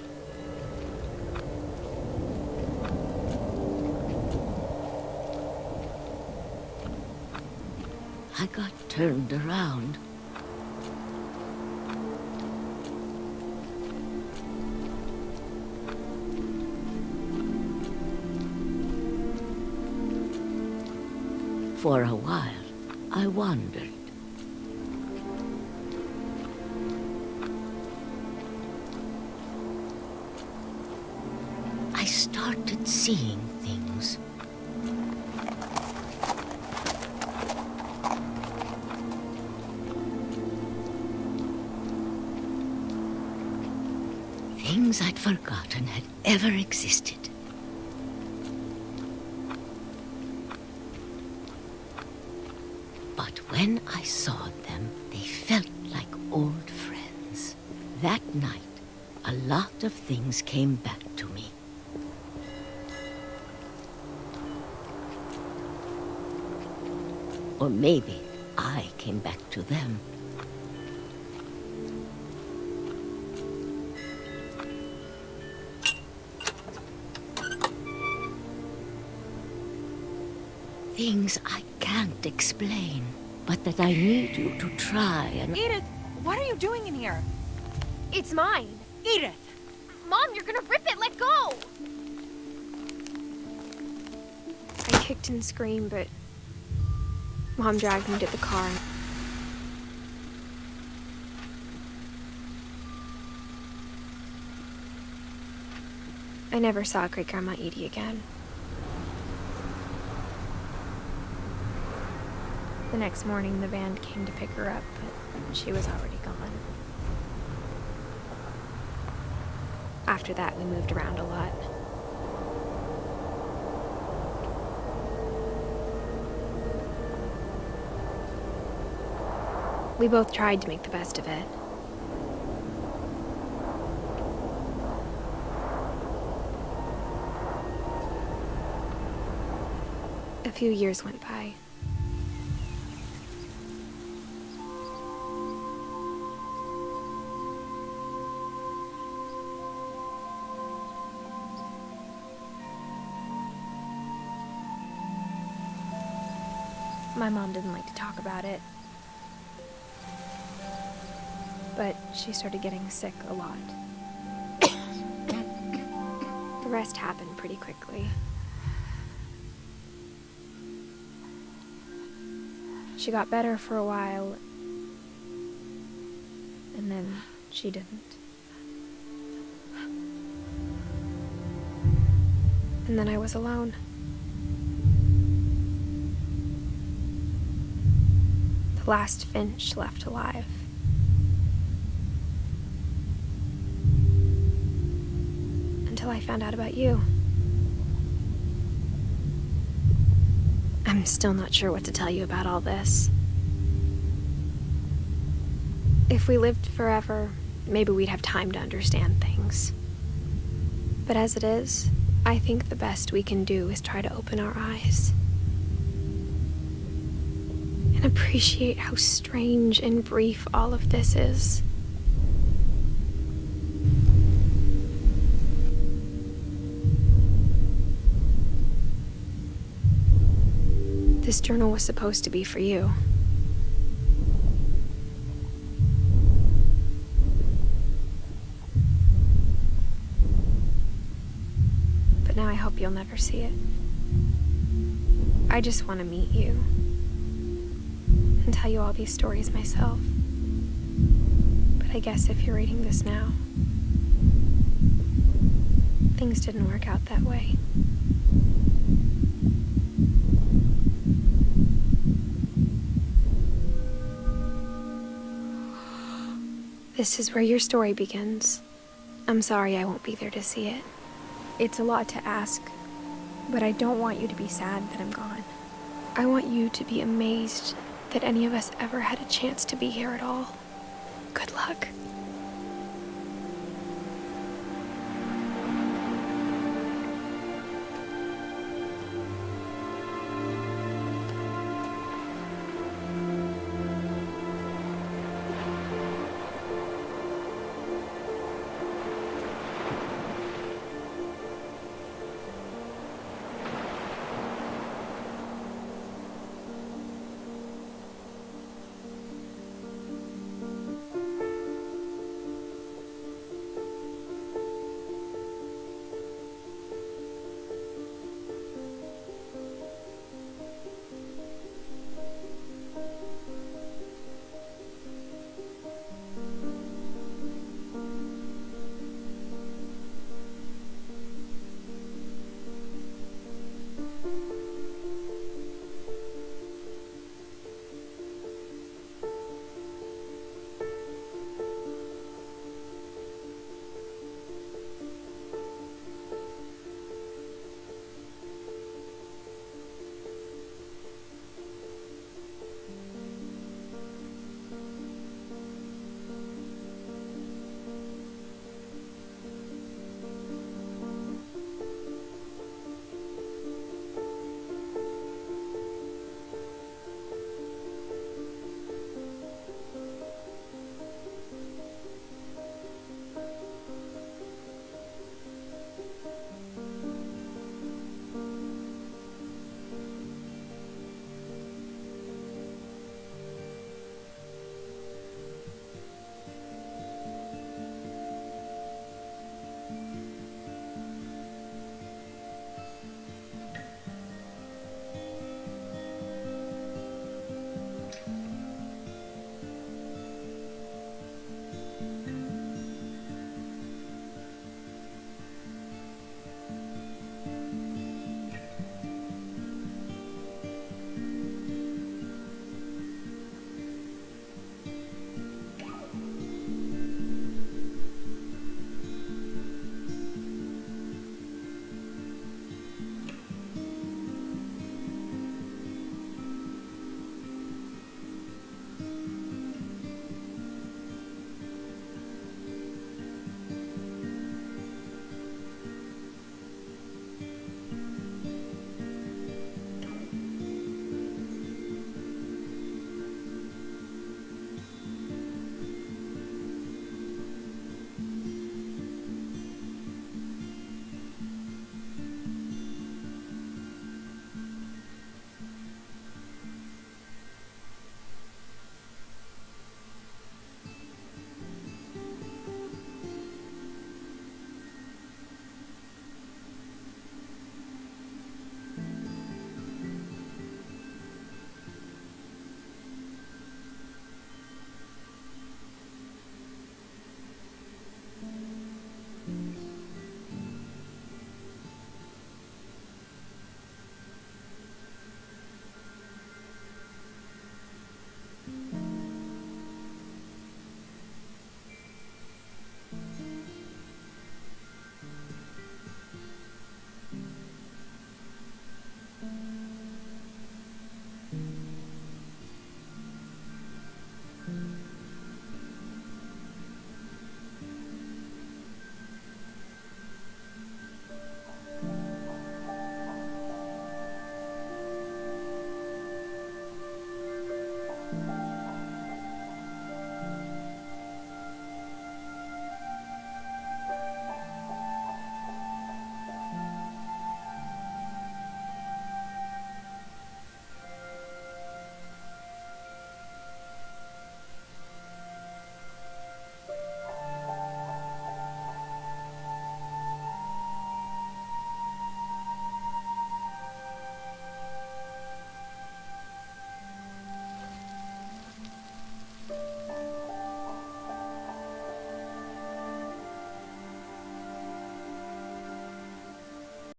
I got turned around. For a while, I wandered. I started seeing things. Things I'd forgotten had ever existed. But when I saw them, they felt like old friends. That night, a lot of things came back to me. Or maybe I came back to them. Things I can't explain, but that I need you to try and... Edith, what are you doing in here? It's mine. Edith! Mom, you're gonna rip it! Let go! I kicked and screamed, but Mom dragged me to the car. I never saw Great-Grandma Edie again. The next morning, the band came to pick her up, but she was already gone. After that, we moved around a lot. We both tried to make the best of it. A few years went by. My mom didn't like to talk about it, but she started getting sick a lot. The rest happened pretty quickly. She got better for a while, and then she didn't. And then I was alone. The last Finch left alive. Until I found out about you. I'm still not sure what to tell you about all this. If we lived forever, maybe we'd have time to understand things. But as it is, I think the best we can do is try to open our eyes. And appreciate how strange and brief all of this is. This journal was supposed to be for you. But now I hope you'll never see it. I just want to meet you and tell you all these stories myself. But I guess if you're reading this now, things didn't work out that way. This is where your story begins. I'm sorry I won't be there to see it. It's a lot to ask, but I don't want you to be sad that I'm gone. I want you to be amazed that any of us ever had a chance to be here at all. Good luck.